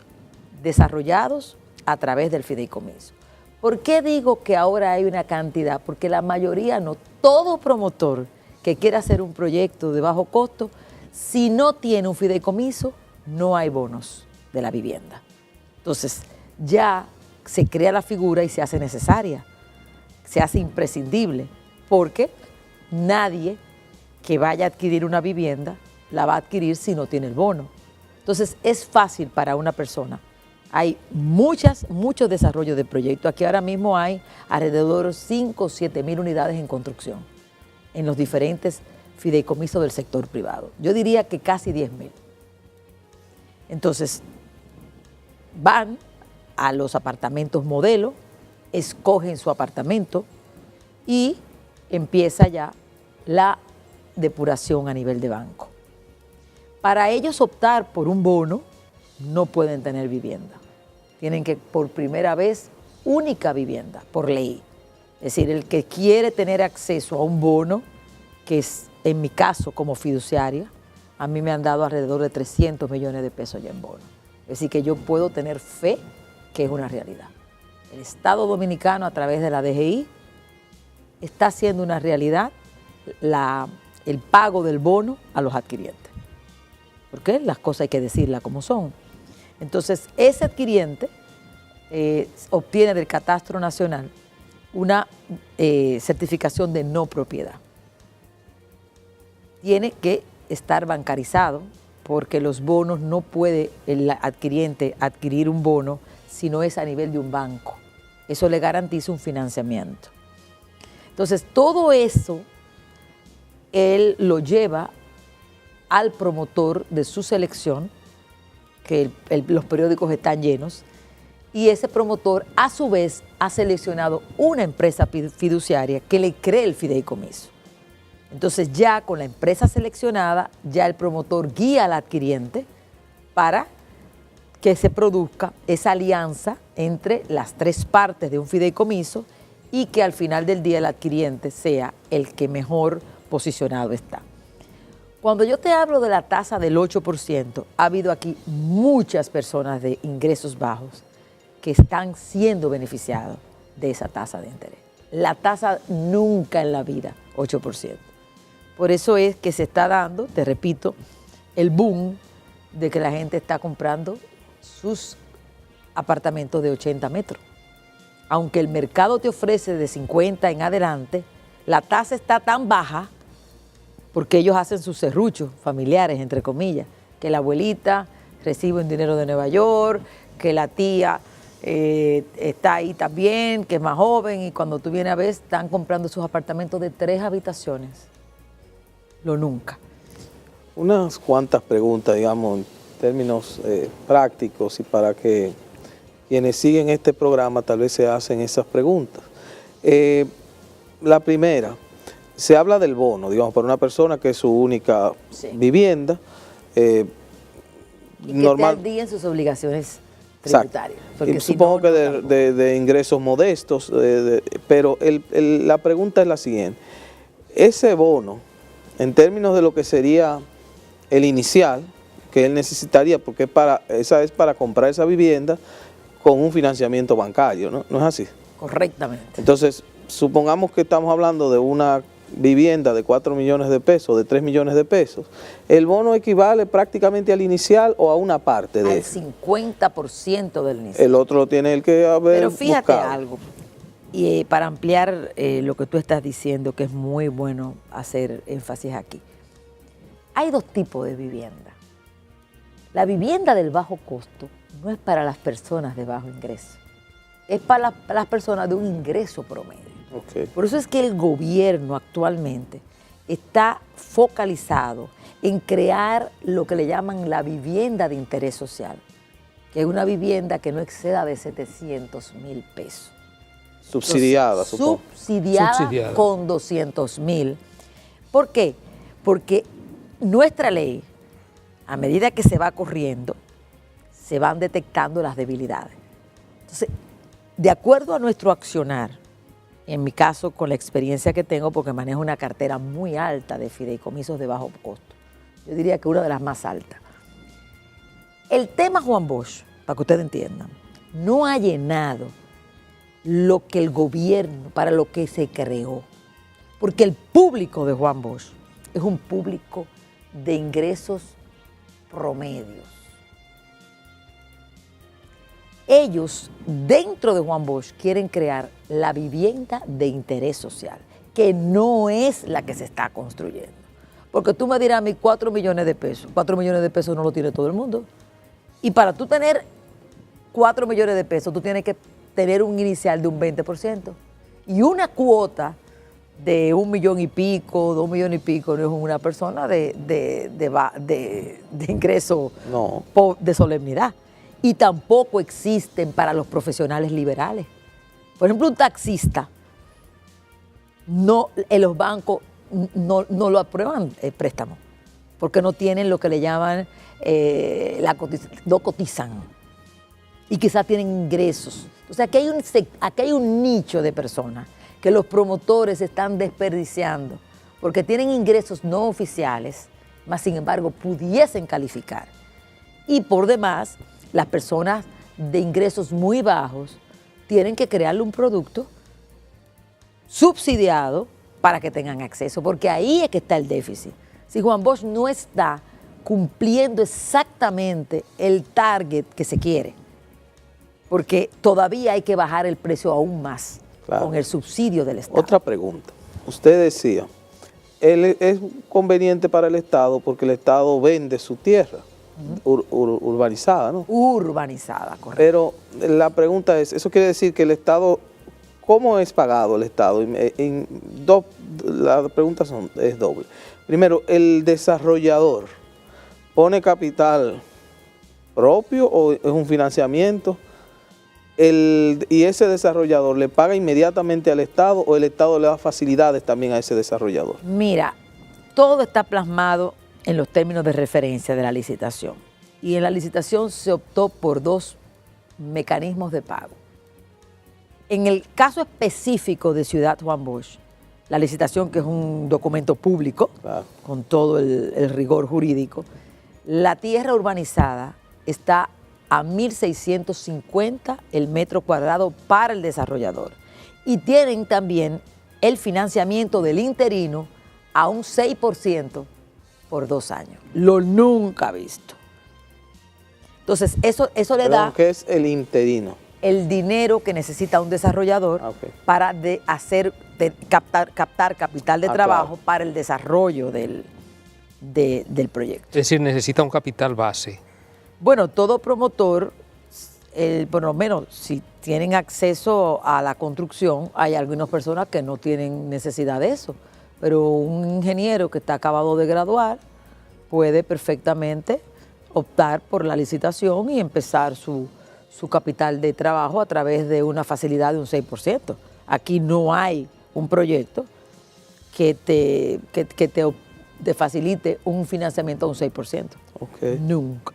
desarrollados a través del fideicomiso. ¿Por qué digo que ahora hay una cantidad? Porque la mayoría, no todo promotor que quiera hacer un proyecto de bajo costo, si no tiene un fideicomiso, no hay bonos de la vivienda. Entonces, ya se crea la figura y se hace necesaria, se hace imprescindible, porque nadie que vaya a adquirir una vivienda la va a adquirir si no tiene el bono. Entonces, es fácil para una persona. Hay muchos desarrollos de proyectos. Aquí ahora mismo hay alrededor de 5 o 7 mil unidades en construcción en los diferentes fideicomisos del sector privado. Yo diría que casi 10.000. Entonces, van a los apartamentos modelo, escogen su apartamento y empieza ya la depuración a nivel de banco. Para ellos optar por un bono, no pueden tener vivienda. Tienen que, por primera vez, única vivienda, por ley. Es decir, el que quiere tener acceso a un bono, que es, en mi caso, como fiduciaria, a mí me han dado alrededor de 300 millones de pesos ya en bono. Es decir, que yo puedo tener fe que es una realidad. el Estado Dominicano a través de la DGI está haciendo una realidad el pago del bono a los adquirientes. Porque las cosas hay que decirlas como son. Entonces, ese adquiriente obtiene del Catastro Nacional una certificación de no propiedad. Tiene que estar bancarizado porque los bonos no puede el adquiriente adquirir un bono si no es a nivel de un banco. Eso le garantiza un financiamiento. Entonces, todo eso él lo lleva al promotor de su selección, que los periódicos están llenos, y ese promotor a su vez ha seleccionado una empresa fiduciaria que le cree el fideicomiso. Entonces ya con la empresa seleccionada, ya el promotor guía al adquiriente para que se produzca esa alianza entre las tres partes de un fideicomiso y que al final del día el adquiriente sea el que mejor posicionado está. Cuando yo te hablo de la tasa del 8%, ha habido aquí muchas personas de ingresos bajos que están siendo beneficiados de esa tasa de interés. La tasa nunca en la vida, 8%. Por eso es que se está dando, te repito, el boom de que la gente está comprando sus apartamentos de 80 metros. Aunque el mercado te ofrece de 50 en adelante, la tasa está tan baja porque ellos hacen sus serruchos familiares, entre comillas, que la abuelita recibe un dinero de Nueva York, que la tía está ahí también, que es más joven, y cuando tú vienes a ver, están comprando sus apartamentos de 3 habitaciones. Lo nunca. Unas cuantas preguntas, digamos, en términos prácticos y para que quienes siguen este programa tal vez se hacen esas preguntas. La primera, se habla del bono, digamos, para una persona que es su única vivienda. Y que esté al día en sus obligaciones tributarias. Y supongo que de ingresos modestos, pero la pregunta es la siguiente. Ese bono, en términos de lo que sería el inicial que él necesitaría, porque esa es para comprar esa vivienda con un financiamiento bancario, ¿no? ¿No es así? Correctamente. Entonces, supongamos que estamos hablando de una vivienda de 4 millones de pesos, de 3 millones de pesos. ¿El bono equivale prácticamente al inicial o a una parte de eso? Al 50% del inicial. El otro lo tiene el que haber Pero fíjate buscado. algo, y para ampliar lo que tú estás diciendo, que es muy bueno hacer énfasis aquí. Hay dos tipos de vivienda. La vivienda del bajo costo no es para las personas de bajo ingreso, es para las personas de un ingreso promedio. Okay. Por eso es que el gobierno actualmente está focalizado en crear lo que le llaman la vivienda de interés social, que es una vivienda que no exceda de 700,000 pesos. Subsidiada, supongo. Subsidiada con 200,000. ¿Por qué? Porque nuestra ley, a medida que se va corriendo, se van detectando las debilidades. Entonces, de acuerdo a nuestro accionar, en mi caso, con la experiencia que tengo, porque manejo una cartera muy alta de fideicomisos de bajo costo, yo diría que una de las más altas. El tema Juan Bosch, para que ustedes entiendan, no ha llenado lo que el gobierno, para lo que se creó, porque el público de Juan Bosch es un público de ingresos promedios. Ellos, dentro de Juan Bosch, quieren crear la vivienda de interés social, que no es la que se está construyendo. Porque tú me dirás a mí 4 millones de pesos. 4 millones de pesos no lo tiene todo el mundo. Y para tú tener 4 millones de pesos, tú tienes que tener un inicial de un 20%. Y una cuota de 1 millón y pico, 2 millones y pico, no es una persona de ingreso de solemnidad. Y tampoco existen para los profesionales liberales. Por ejemplo, un taxista, en los bancos no lo aprueban el préstamo, porque no tienen lo que le llaman, no cotizan, y quizás tienen ingresos. O sea, aquí hay un nicho de personas que los promotores están desperdiciando, porque tienen ingresos no oficiales, mas sin embargo pudiesen calificar. Y por demás, las personas de ingresos muy bajos tienen que crearle un producto subsidiado para que tengan acceso, porque ahí es que está el déficit. Si Juan Bosch no está cumpliendo exactamente el target que se quiere, porque todavía hay que bajar el precio aún más con el subsidio del Estado. Otra pregunta. Usted decía, es conveniente para el Estado porque el Estado vende su tierra urbanizada, ¿no? Urbanizada, correcto. Pero la pregunta es, ¿eso quiere decir que el Estado, cómo es pagado el Estado? La pregunta es doble. Primero, ¿el desarrollador pone capital propio o es un financiamiento? ¿Y ese desarrollador le paga inmediatamente al Estado o el Estado le da facilidades también a ese desarrollador? Mira, todo está plasmado en los términos de referencia de la licitación. Y en la licitación se optó por 2 mecanismos de pago. En el caso específico de Ciudad Juan Bosch, la licitación, que es un documento público, con todo el rigor jurídico, la tierra urbanizada está a 1.650 el metro cuadrado para el desarrollador. Y tienen también el financiamiento del interino a un 6% por 2 años. Lo nunca visto. Entonces, eso le da... ¿Qué es el interino? El dinero que necesita un desarrollador para captar capital de trabajo para el desarrollo del proyecto. Es decir, necesita un capital base. Bueno, todo promotor, por lo menos si tienen acceso a la construcción, hay algunas personas que no tienen necesidad de eso, pero un ingeniero que está acabado de graduar puede perfectamente optar por la licitación y empezar su capital de trabajo a través de una facilidad de un 6%. Aquí no hay un proyecto que te facilite un financiamiento a un 6%. Okay. Nunca.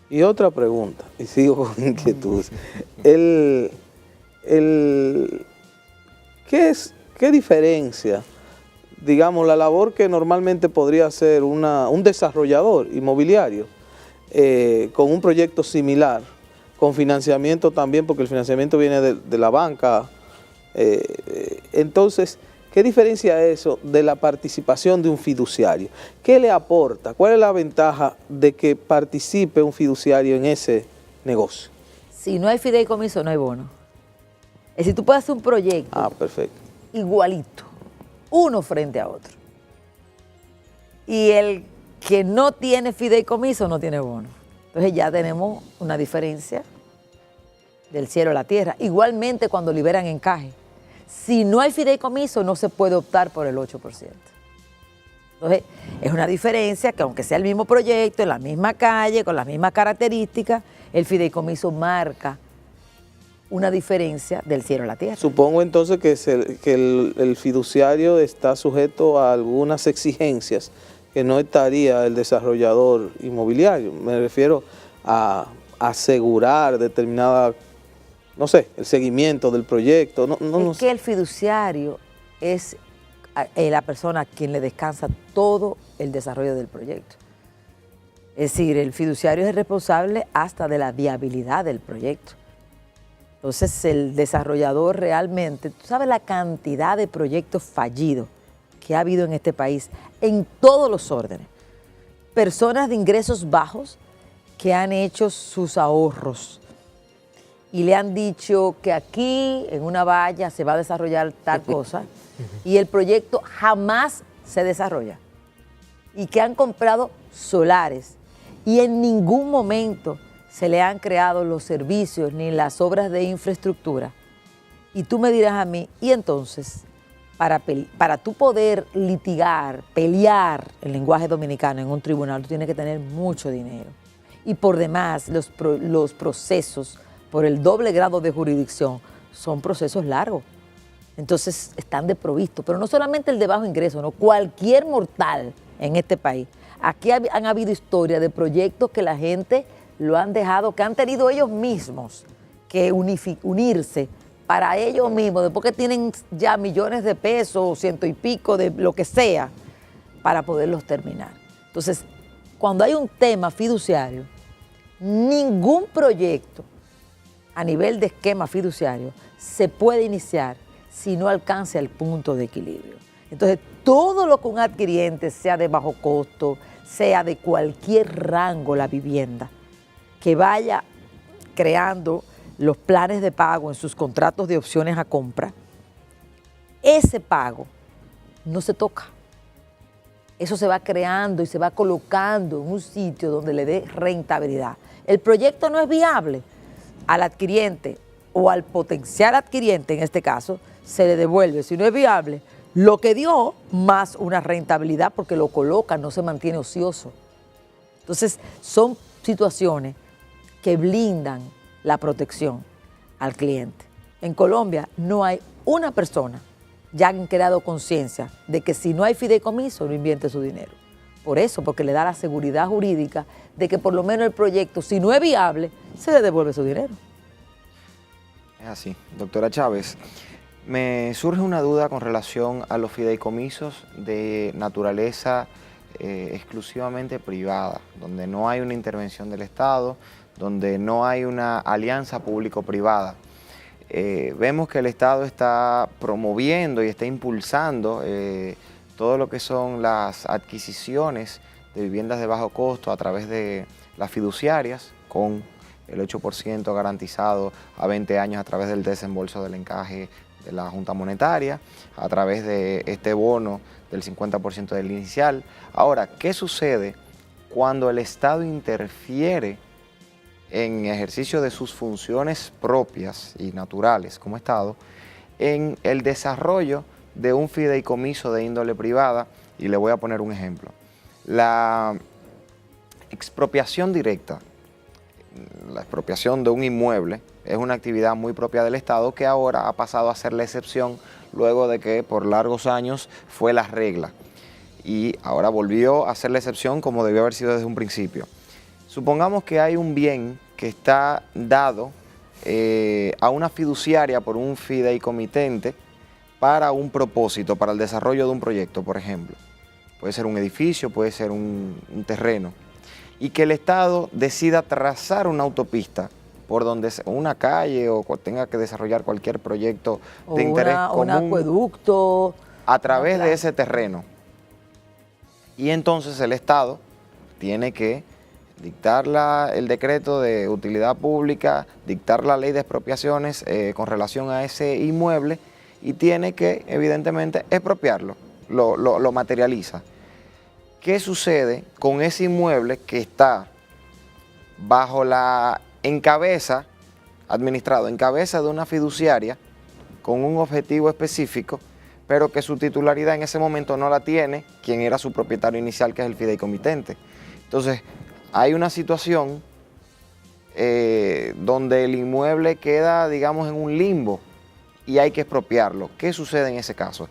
Y otra pregunta, y sigo con inquietudes. ¿Qué diferencia, digamos, la labor que normalmente podría hacer un desarrollador inmobiliario con un proyecto similar, con financiamiento también, porque el financiamiento viene de la banca? Entonces, ¿qué diferencia eso de la participación de un fiduciario? ¿Qué le aporta? ¿Cuál es la ventaja de que participe un fiduciario en ese negocio? Si no hay fideicomiso, no hay bono. Es decir, tú puedes hacer un proyecto perfecto, igualito, uno frente a otro. Y el que no tiene fideicomiso no tiene bono. Entonces ya tenemos una diferencia del cielo a la tierra. Igualmente cuando liberan encaje. Si no hay fideicomiso, no se puede optar por el 8%. Entonces, es una diferencia que aunque sea el mismo proyecto, en la misma calle, con las mismas características, el fideicomiso marca una diferencia del cielo a la tierra. Supongo entonces que el fiduciario está sujeto a algunas exigencias que no estaría el desarrollador inmobiliario. Me refiero a asegurar determinada, no sé, el seguimiento del proyecto. Es que el fiduciario es la persona a quien le descansa todo el desarrollo del proyecto. Es decir, el fiduciario es el responsable hasta de la viabilidad del proyecto. Entonces, el desarrollador realmente, tú sabes la cantidad de proyectos fallidos que ha habido en este país, en todos los órdenes. Personas de ingresos bajos que han hecho sus ahorros y le han dicho que aquí en una valla se va a desarrollar tal cosa y el proyecto jamás se desarrolla. Y que han comprado solares y en ningún momento se le han creado los servicios ni las obras de infraestructura. Y tú me dirás a mí, y entonces, para tú poder litigar, pelear el lenguaje dominicano en un tribunal, tú tienes que tener mucho dinero. Y por demás, los procesos por el doble grado de jurisdicción son procesos largos. Entonces están desprovistos, pero no solamente el de bajo ingreso, no, cualquier mortal en este país. Aquí han habido historias de proyectos que la gente lo han dejado, que han tenido ellos mismos que unirse para ellos mismos, después que tienen ya millones de pesos, 100 y pico de lo que sea, para poderlos terminar. Entonces, cuando hay un tema fiduciario, ningún proyecto a nivel de esquema fiduciario se puede iniciar si no alcanza el punto de equilibrio. Entonces, todo lo que un adquiriente, sea de bajo costo, sea de cualquier rango la vivienda, que vaya creando los planes de pago en sus contratos de opciones a compra, ese pago no se toca. Eso se va creando y se va colocando en un sitio donde le dé rentabilidad. El proyecto no es viable, al adquiriente o al potencial adquiriente, en este caso, se le devuelve, si no es viable, lo que dio más una rentabilidad porque lo coloca, no se mantiene ocioso. Entonces, son situaciones que blindan la protección al cliente. En Colombia no hay una persona, ya han creado conciencia de que si no hay fideicomiso, no invierte su dinero. Por eso, porque le da la seguridad jurídica de que por lo menos el proyecto, si no es viable, se le devuelve su dinero. Es así. Doctora Chávez, me surge una duda con relación a los fideicomisos de naturaleza exclusivamente privada, donde no hay una intervención del Estado, donde no hay una alianza público-privada. Vemos que el Estado está promoviendo y está impulsando todo lo que son las adquisiciones de viviendas de bajo costo a través de las fiduciarias, con el 8% garantizado a 20 años a través del desembolso del encaje de la Junta Monetaria, a través de este bono del 50% del inicial. Ahora, ¿qué sucede cuando el Estado interfiere en ejercicio de sus funciones propias y naturales como Estado en el desarrollo de un fideicomiso de índole privada? Y le voy a poner un ejemplo. La expropiación directa, la expropiación de un inmueble, es una actividad muy propia del Estado que ahora ha pasado a ser la excepción luego de que por largos años fue la regla. Y ahora volvió a ser la excepción como debió haber sido desde un principio. Supongamos que hay un bien que está dado a una fiduciaria por un fideicomitente para un propósito, para el desarrollo de un proyecto, por ejemplo. Puede ser un edificio, puede ser un terreno. Y que el Estado decida trazar una autopista por donde una calle o tenga que desarrollar cualquier proyecto de interés común, un acueducto, a través de ese terreno. Y entonces el Estado tiene que dictar el decreto de utilidad pública, dictar la ley de expropiaciones con relación a ese inmueble y tiene que, evidentemente, expropiarlo, lo materializa. ¿Qué sucede con ese inmueble que está bajo administrado en cabeza de una fiduciaria con un objetivo específico, pero que su titularidad en ese momento no la tiene quien era su propietario inicial, que es el fideicomitente? Entonces, hay una situación donde el inmueble queda, digamos, en un limbo y hay que expropiarlo. ¿Qué sucede en ese caso?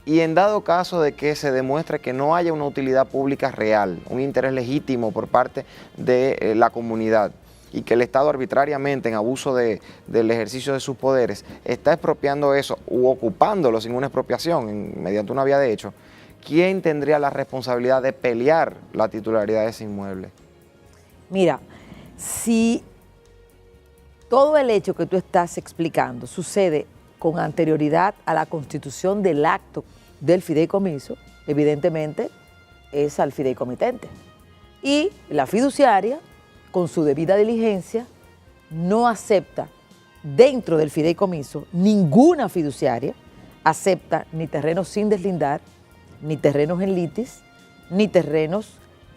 Y en dado caso de que se demuestre que no haya una utilidad pública real, un interés legítimo por parte de la comunidad, y que el Estado arbitrariamente, en abuso del ejercicio de sus poderes, está expropiando eso u ocupándolo sin una expropiación mediante una vía de hecho, ¿quién tendría la responsabilidad de pelear la titularidad de ese inmueble? Mira, si todo el hecho que tú estás explicando sucede con anterioridad a la constitución del acto del fideicomiso, evidentemente es al fideicomitente. Y la fiduciaria, con su debida diligencia, no acepta dentro del fideicomiso, ninguna fiduciaria acepta ni terrenos sin deslindar, ni terrenos en litis, ni terrenos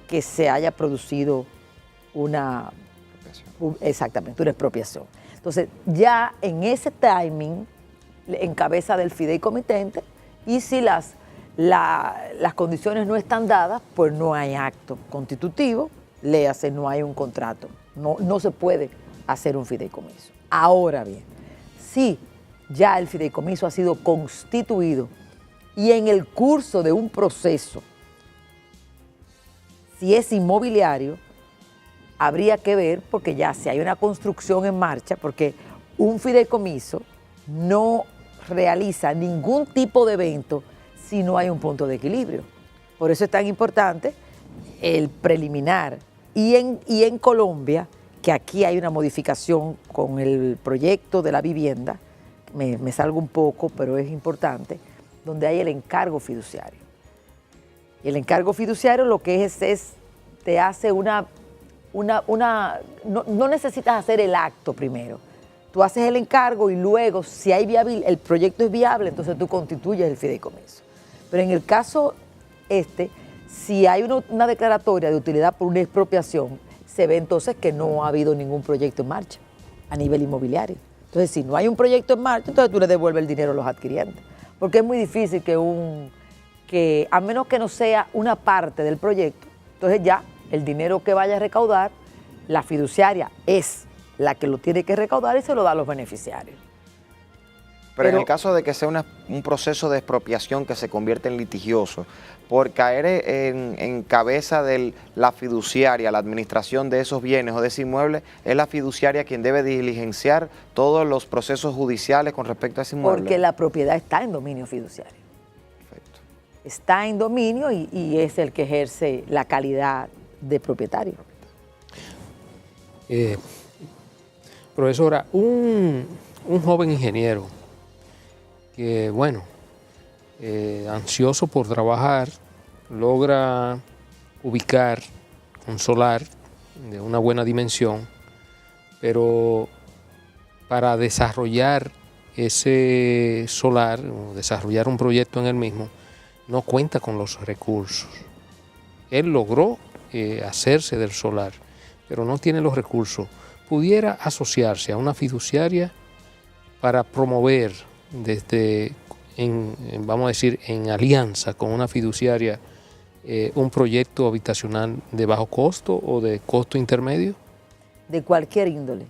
que se haya producido una expropiación. Entonces, ya en ese timing, en cabeza del fideicomitente, y si las condiciones no están dadas, pues no hay acto constitutivo, léase, no hay un contrato, no se puede hacer un fideicomiso. Ahora bien, si ya el fideicomiso ha sido constituido y en el curso de un proceso, si es inmobiliario, habría que ver, porque ya si hay una construcción en marcha, porque un fideicomiso no realiza ningún tipo de evento si no hay un punto de equilibrio. Por eso es tan importante el preliminar. Y en Colombia, que aquí hay una modificación con el proyecto de la vivienda, me salgo un poco, pero es importante, donde hay el encargo fiduciario. Y el encargo fiduciario lo que es te hace no necesitas hacer el acto primero. Tú haces el encargo y luego, si hay el proyecto es viable, entonces tú constituyes el fideicomiso. Pero en el caso si hay una declaratoria de utilidad por una expropiación, se ve entonces que no ha habido ningún proyecto en marcha a nivel inmobiliario. Entonces, si no hay un proyecto en marcha, entonces tú le devuelves el dinero a los adquirientes. Porque es muy difícil que a menos que no sea una parte del proyecto, entonces ya el dinero que vaya a recaudar, la fiduciaria es la que lo tiene que recaudar y se lo da a los beneficiarios. Pero en el caso de que sea un proceso de expropiación que se convierte en litigioso, por caer en cabeza de la fiduciaria, la administración de esos bienes o de ese inmueble, es la fiduciaria quien debe diligenciar todos los procesos judiciales con respecto a ese inmueble. Porque la propiedad está en dominio fiduciario. Perfecto. Está en dominio y es el que ejerce la calidad de propietario. Profesora, un joven ingeniero que, bueno, ansioso por trabajar, logra ubicar un solar de una buena dimensión, pero para desarrollar ese solar o desarrollar un proyecto en el mismo, no cuenta con los recursos. Él logró hacerse del solar, pero no tiene los recursos. Pudiera asociarse a una fiduciaria para promover vamos a decir, en alianza con una fiduciaria, un proyecto habitacional de bajo costo o de costo intermedio? De cualquier índole.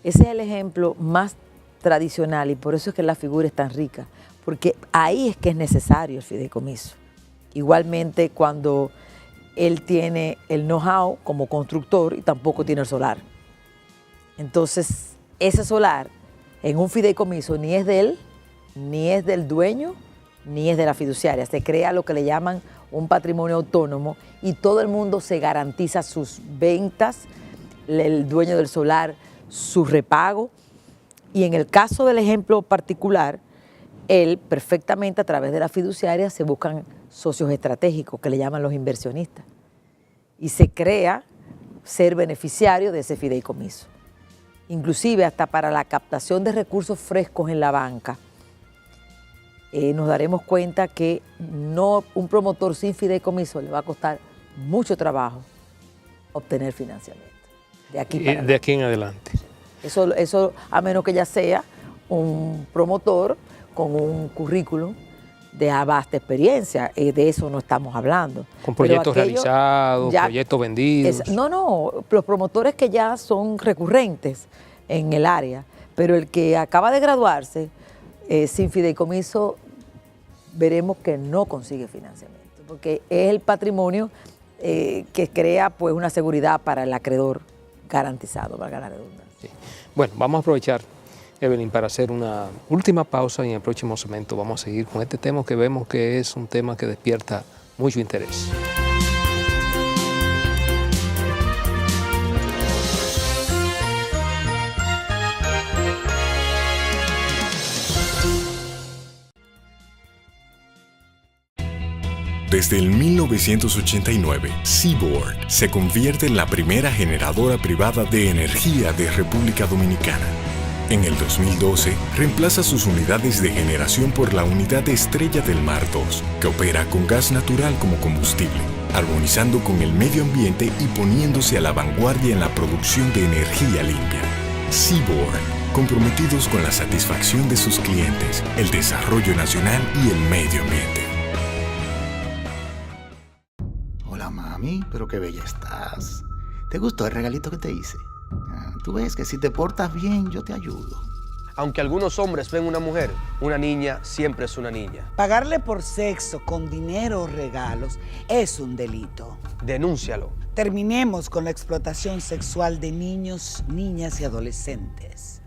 Ese es el ejemplo más tradicional y por eso es que la figura es tan rica, porque ahí es que es necesario el fideicomiso. Igualmente cuando él tiene el know-how como constructor y tampoco tiene el solar. Entonces, ese solar en un fideicomiso ni es de él, ni es del dueño, ni es de la fiduciaria. Se crea lo que le llaman un patrimonio autónomo y todo el mundo se garantiza sus ventas, el dueño del solar, su repago. Y en el caso del ejemplo particular, él perfectamente a través de la fiduciaria se buscan socios estratégicos que le llaman los inversionistas. Y se crea ser beneficiario de ese fideicomiso. Inclusive hasta para la captación de recursos frescos en la banca, nos daremos cuenta que un promotor sin fideicomiso le va a costar mucho trabajo obtener financiamiento. De aquí en adelante. Eso a menos que ya sea un promotor con un currículum de vasta experiencia, de eso no estamos hablando. Con proyectos realizados, proyectos vendidos. No, los promotores que ya son recurrentes en el área, pero el que acaba de graduarse sin fideicomiso, veremos que no consigue financiamiento, porque es el patrimonio que crea pues una seguridad para el acreedor garantizado, valga la redundancia. Sí. Bueno, vamos a aprovechar, Evelyn, para hacer una última pausa y en el próximo segmento vamos a seguir con este tema que vemos que es un tema que despierta mucho interés. Desde el 1989, Seaboard se convierte en la primera generadora privada de energía de República Dominicana. En el 2012, reemplaza sus unidades de generación por la unidad Estrella del Mar 2, que opera con gas natural como combustible, armonizando con el medio ambiente y poniéndose a la vanguardia en la producción de energía limpia. Seaboard, comprometidos con la satisfacción de sus clientes, el desarrollo nacional y el medio ambiente. Hola mami, pero qué bella estás. ¿Te gustó el regalito que te hice? Tú ves que si te portas bien, yo te ayudo. Aunque algunos hombres ven una mujer, una niña siempre es una niña. Pagarle por sexo con dinero o regalos es un delito. Denúncialo. Terminemos con la explotación sexual de niños, niñas y adolescentes.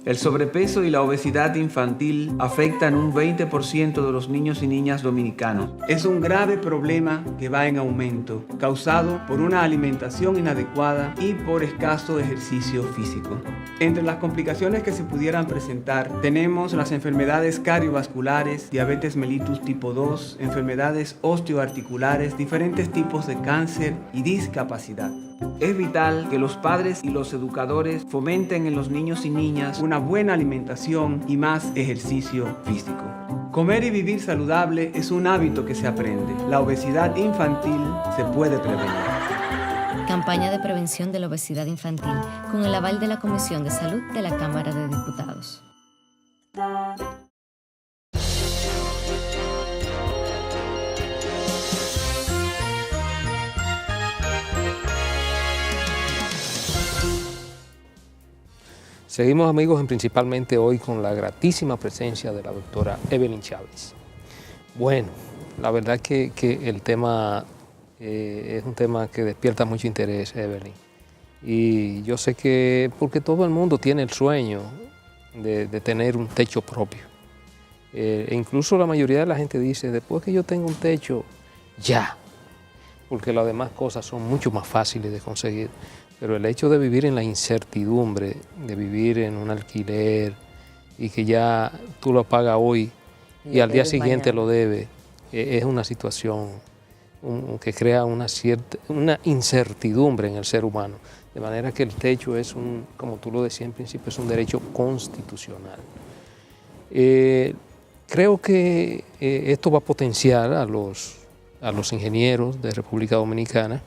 El sobrepeso y la obesidad infantil afectan un 20% de los niños y niñas dominicanos. Es un grave problema que va en aumento, causado por una alimentación inadecuada y por escaso ejercicio físico. Entre las complicaciones que se pudieran presentar, tenemos las enfermedades cardiovasculares, diabetes mellitus tipo 2, enfermedades osteoarticulares, diferentes tipos de cáncer y discapacidad. Es vital que los padres y los educadores fomenten en los niños y niñas una buena alimentación y más ejercicio físico. Comer y vivir saludable es un hábito que se aprende. La obesidad infantil se puede prevenir. Campaña de prevención de la obesidad infantil con el aval de la Comisión de Salud de la Cámara de Diputados. Seguimos, amigos, principalmente hoy con la gratísima presencia de la doctora Evelyn Chávez. Bueno, la verdad que el tema es un tema que despierta mucho interés, Evelyn. Y yo sé que, porque todo el mundo tiene el sueño de tener un techo propio. E incluso la mayoría de la gente dice, después que yo tengo un techo, ya. Porque las demás cosas son mucho más fáciles de conseguir. Pero el hecho de vivir en la incertidumbre, de vivir en un alquiler y que ya tú lo pagas hoy y al día siguiente lo debes, es una situación que crea una incertidumbre en el ser humano. De manera que el techo es como tú lo decías en principio, es un derecho constitucional. Creo que esto va a potenciar a los ingenieros de República Dominicana,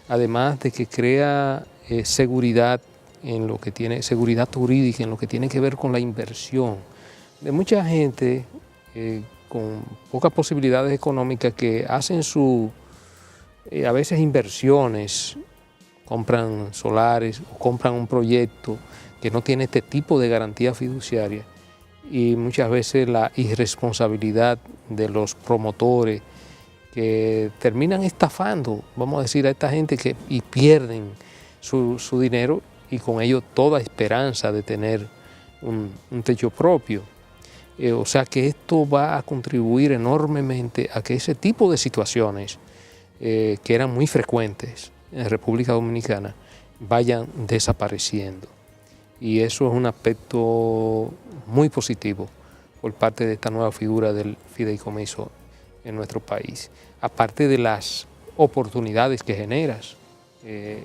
además de que crea seguridad en lo que tiene, seguridad jurídica en lo que tiene que ver con la inversión de mucha gente con pocas posibilidades económicas que hacen a veces inversiones, compran solares o compran un proyecto que no tiene este tipo de garantía fiduciaria y muchas veces la irresponsabilidad de los promotores que terminan estafando, vamos a decir, a esta gente y pierden su dinero y con ello toda esperanza de tener un techo propio. O sea que esto va a contribuir enormemente a que ese tipo de situaciones que eran muy frecuentes en República Dominicana vayan desapareciendo. Y eso es un aspecto muy positivo por parte de esta nueva figura del fideicomiso en nuestro país. Aparte de las oportunidades que generas,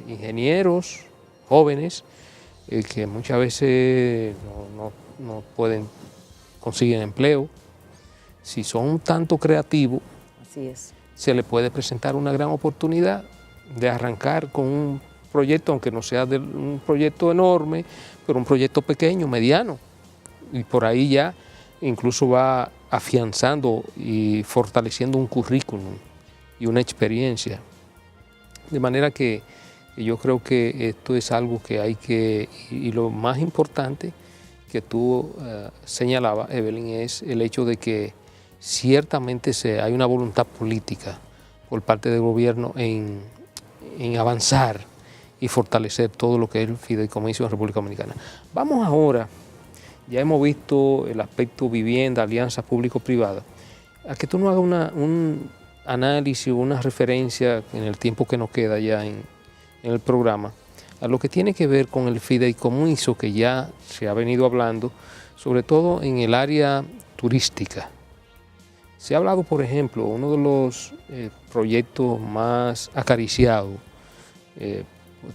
ingenieros jóvenes que muchas veces no consiguen empleo. Si son un tanto creativos, se les puede presentar una gran oportunidad de arrancar con un proyecto, aunque no sea un proyecto enorme, pero un proyecto pequeño, mediano. Y por ahí ya incluso va afianzando y fortaleciendo un currículum y una experiencia. De manera que yo creo que esto es algo que hay que, y lo más importante que tú señalabas, Evelyn, es el hecho de que ciertamente hay una voluntad política por parte del gobierno en avanzar y fortalecer todo lo que es el fideicomiso en República Dominicana. Vamos ahora, ya hemos visto el aspecto vivienda, alianzas público-privadas, a que tú nos hagas un análisis o una referencia en el tiempo que nos queda ya en el programa, a lo que tiene que ver con el fideicomiso que ya se ha venido hablando, sobre todo en el área turística. Se ha hablado, por ejemplo, uno de los proyectos más acariciados,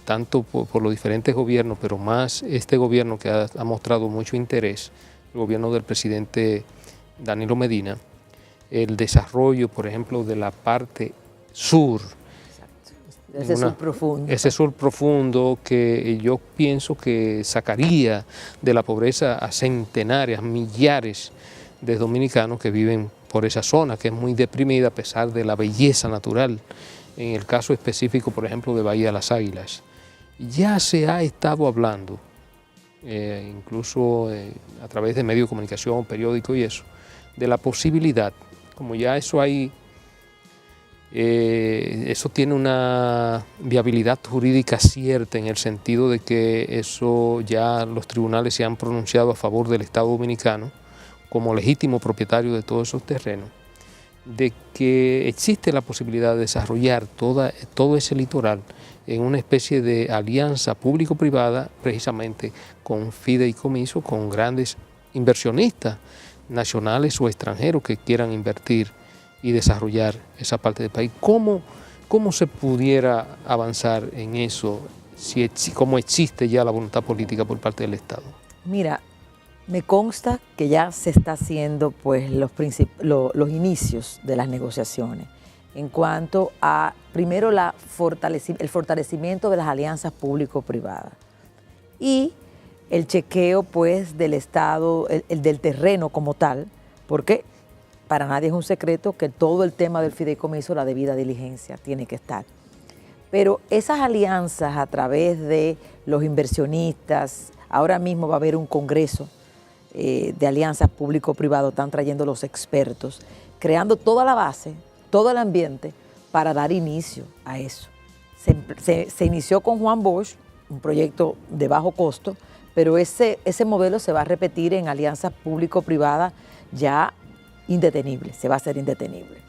tanto por los diferentes gobiernos, pero más este gobierno que ha mostrado mucho interés, el gobierno del presidente Danilo Medina, el desarrollo, por ejemplo, de la parte sur. Ese sur profundo que yo pienso que sacaría de la pobreza a centenares, millares de dominicanos que viven por esa zona, que es muy deprimida a pesar de la belleza natural. En el caso específico, por ejemplo, de Bahía de las Águilas. Ya se ha estado hablando, incluso a través de medios de comunicación, periódicos y eso, de la posibilidad, como ya eso hay Eso tiene una viabilidad jurídica cierta en el sentido de que eso ya los tribunales se han pronunciado a favor del Estado Dominicano como legítimo propietario de todos esos terrenos, de que existe la posibilidad de desarrollar todo ese litoral en una especie de alianza público-privada, precisamente con fideicomiso, con grandes inversionistas nacionales o extranjeros que quieran invertir y desarrollar esa parte del país. ¿Cómo se pudiera avanzar en eso, cómo existe ya la voluntad política por parte del Estado? Mira, me consta que ya se está haciendo pues los inicios de las negociaciones en cuanto a, primero, el fortalecimiento de las alianzas público-privadas y el chequeo pues del Estado, el del terreno como tal, porque para nadie es un secreto que todo el tema del fideicomiso, la debida diligencia, tiene que estar. Pero esas alianzas a través de los inversionistas, ahora mismo va a haber un congreso de alianzas público-privado, están trayendo los expertos, creando toda la base, todo el ambiente para dar inicio a eso. Se inició con Juan Bosch, un proyecto de bajo costo, pero ese modelo se va a repetir en alianzas público-privadas ya indetenible, se va a hacer indetenible.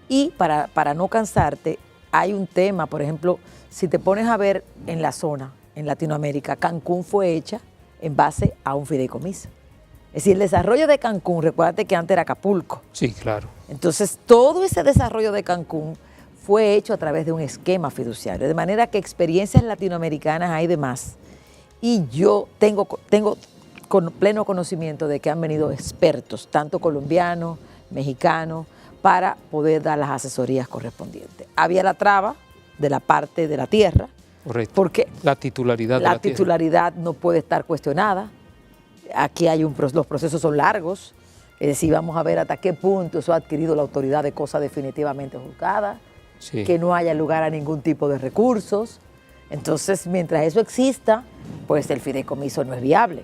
Y para no cansarte, hay un tema, por ejemplo, si te pones a ver en la zona, en Latinoamérica, Cancún fue hecha en base a un fideicomiso. Es decir, el desarrollo de Cancún, recuérdate que antes era Acapulco. Sí, claro. Entonces, todo ese desarrollo de Cancún fue hecho a través de un esquema fiduciario, de manera que experiencias latinoamericanas hay de más. Y yo tengo con pleno conocimiento de que han venido expertos, tanto colombianos, mexicanos, para poder dar las asesorías correspondientes. Había la traba de la parte de la tierra. Correcto. Porque la titularidad de la tierra. titularidad no puede estar cuestionada. Aquí los procesos son largos, es decir, vamos a ver hasta qué punto eso ha adquirido la autoridad de cosa definitivamente juzgada, sí, que no haya lugar a ningún tipo de recursos. Entonces, mientras eso exista, pues el fideicomiso no es viable.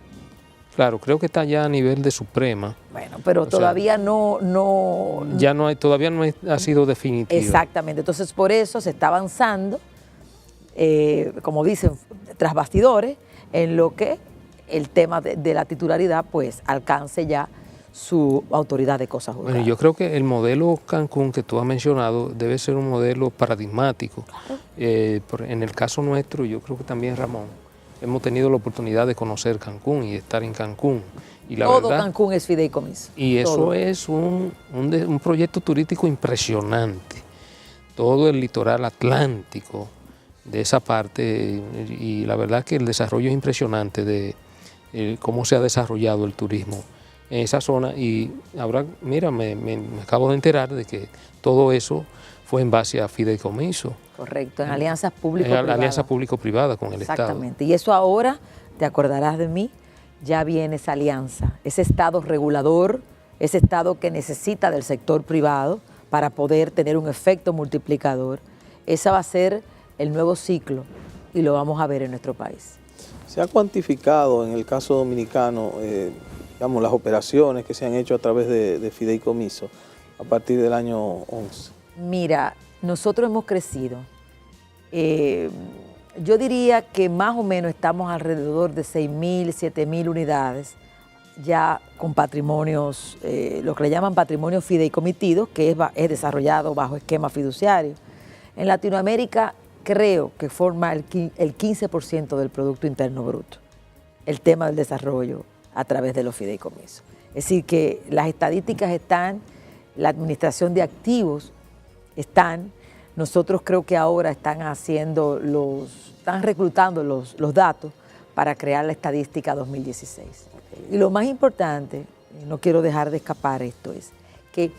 Claro, creo que está ya a nivel de Suprema. Bueno, pero todavía todavía no ha sido definitivo. Exactamente, entonces por eso se está avanzando, como dicen, tras bastidores, en lo que el tema de la titularidad pues alcance ya su autoridad de cosas juzgadas. Bueno, yo creo que el modelo Cancún que tú has mencionado debe ser un modelo paradigmático. Claro. En el caso nuestro, yo creo que también, Ramón, hemos tenido la oportunidad de conocer Cancún y estar en Cancún. Y la todo verdad, Cancún es fideicomiso. Y eso todo. Es un proyecto turístico impresionante. Todo el litoral atlántico de esa parte, y la verdad que el desarrollo es impresionante de cómo se ha desarrollado el turismo en esa zona. Y ahora, mira, me acabo de enterar de que todo eso fue en base a fideicomiso. Correcto, en alianzas público-privadas. En alianza público-privada con el Estado. Exactamente, y eso ahora, te acordarás de mí, ya viene esa alianza, ese Estado regulador, ese Estado que necesita del sector privado para poder tener un efecto multiplicador. Ese va a ser el nuevo ciclo y lo vamos a ver en nuestro país. ¿Se ha cuantificado en el caso dominicano, digamos, las operaciones que se han hecho a través de fideicomiso a partir del año 11? Mira, nosotros hemos crecido. Yo diría que más o menos estamos alrededor de 6.000, 7.000 unidades, ya con patrimonios, lo que le llaman patrimonios fideicomitidos, que es desarrollado bajo esquema fiduciario. En Latinoamérica creo que forma el 15% del Producto Interno Bruto, el tema del desarrollo a través de los fideicomisos. Es decir, que las estadísticas están, la administración de activos están. Nosotros creo que ahora están reclutando los datos para crear la estadística 2016. Y lo más importante, no quiero dejar de escapar esto, es que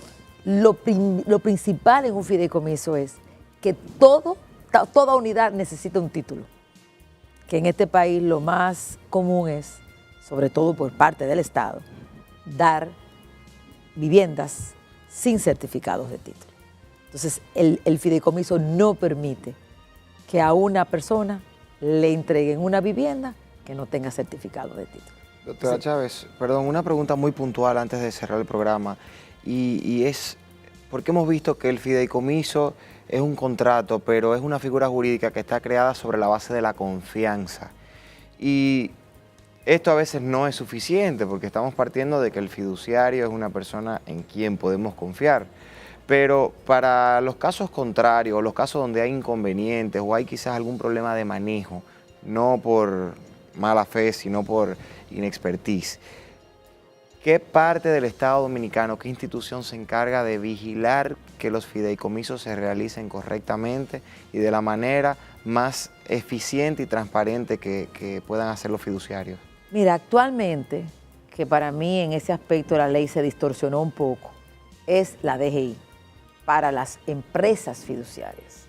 lo principal en un fideicomiso es que toda unidad necesita un título. Que en este país lo más común es, sobre todo por parte del Estado, dar viviendas sin certificados de título. Entonces, el fideicomiso no permite que a una persona le entreguen una vivienda que no tenga certificado de título. Doctora Chávez, perdón, una pregunta muy puntual antes de cerrar el programa, y es porque hemos visto que el fideicomiso es un contrato, pero es una figura jurídica que está creada sobre la base de la confianza. Y esto a veces no es suficiente, porque estamos partiendo de que el fiduciario es una persona en quien podemos confiar. Pero para los casos contrarios, o los casos donde hay inconvenientes o hay quizás algún problema de manejo, no por mala fe, sino por inexpertise, ¿qué parte del Estado Dominicano, qué institución se encarga de vigilar que los fideicomisos se realicen correctamente y de la manera más eficiente y transparente que puedan hacer los fiduciarios? Mira, actualmente, que para mí en ese aspecto la ley se distorsionó un poco, es la DGI para las empresas fiduciarias.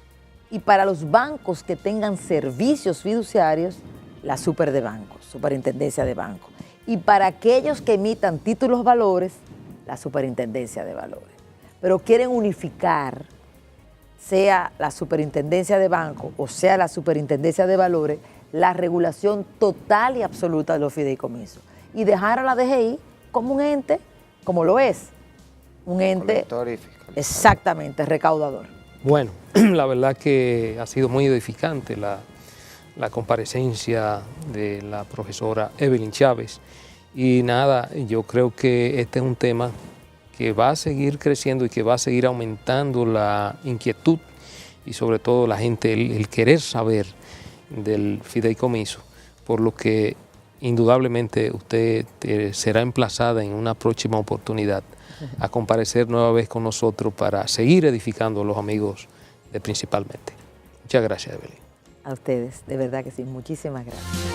Y para los bancos que tengan servicios fiduciarios, la Super de Bancos, Superintendencia de Bancos. Y para aquellos que emitan títulos valores, la Superintendencia de Valores. Pero quieren unificar, sea la Superintendencia de Bancos o sea la Superintendencia de Valores, la regulación total y absoluta de los fideicomisos. Y dejar a la DGI como un ente, como lo es, un ente exactamente recaudador. Bueno, la verdad que ha sido muy edificante la comparecencia de la profesora Evelyn Chávez. Y nada, yo creo que este es un tema que va a seguir creciendo y que va a seguir aumentando la inquietud y sobre todo la gente, el querer saber del fideicomiso, por lo que indudablemente usted será emplazada en una próxima oportunidad a comparecer nueva vez con nosotros para seguir edificando a los amigos de Principalmente. Muchas gracias, Evelyn. A ustedes, de verdad que sí, muchísimas gracias.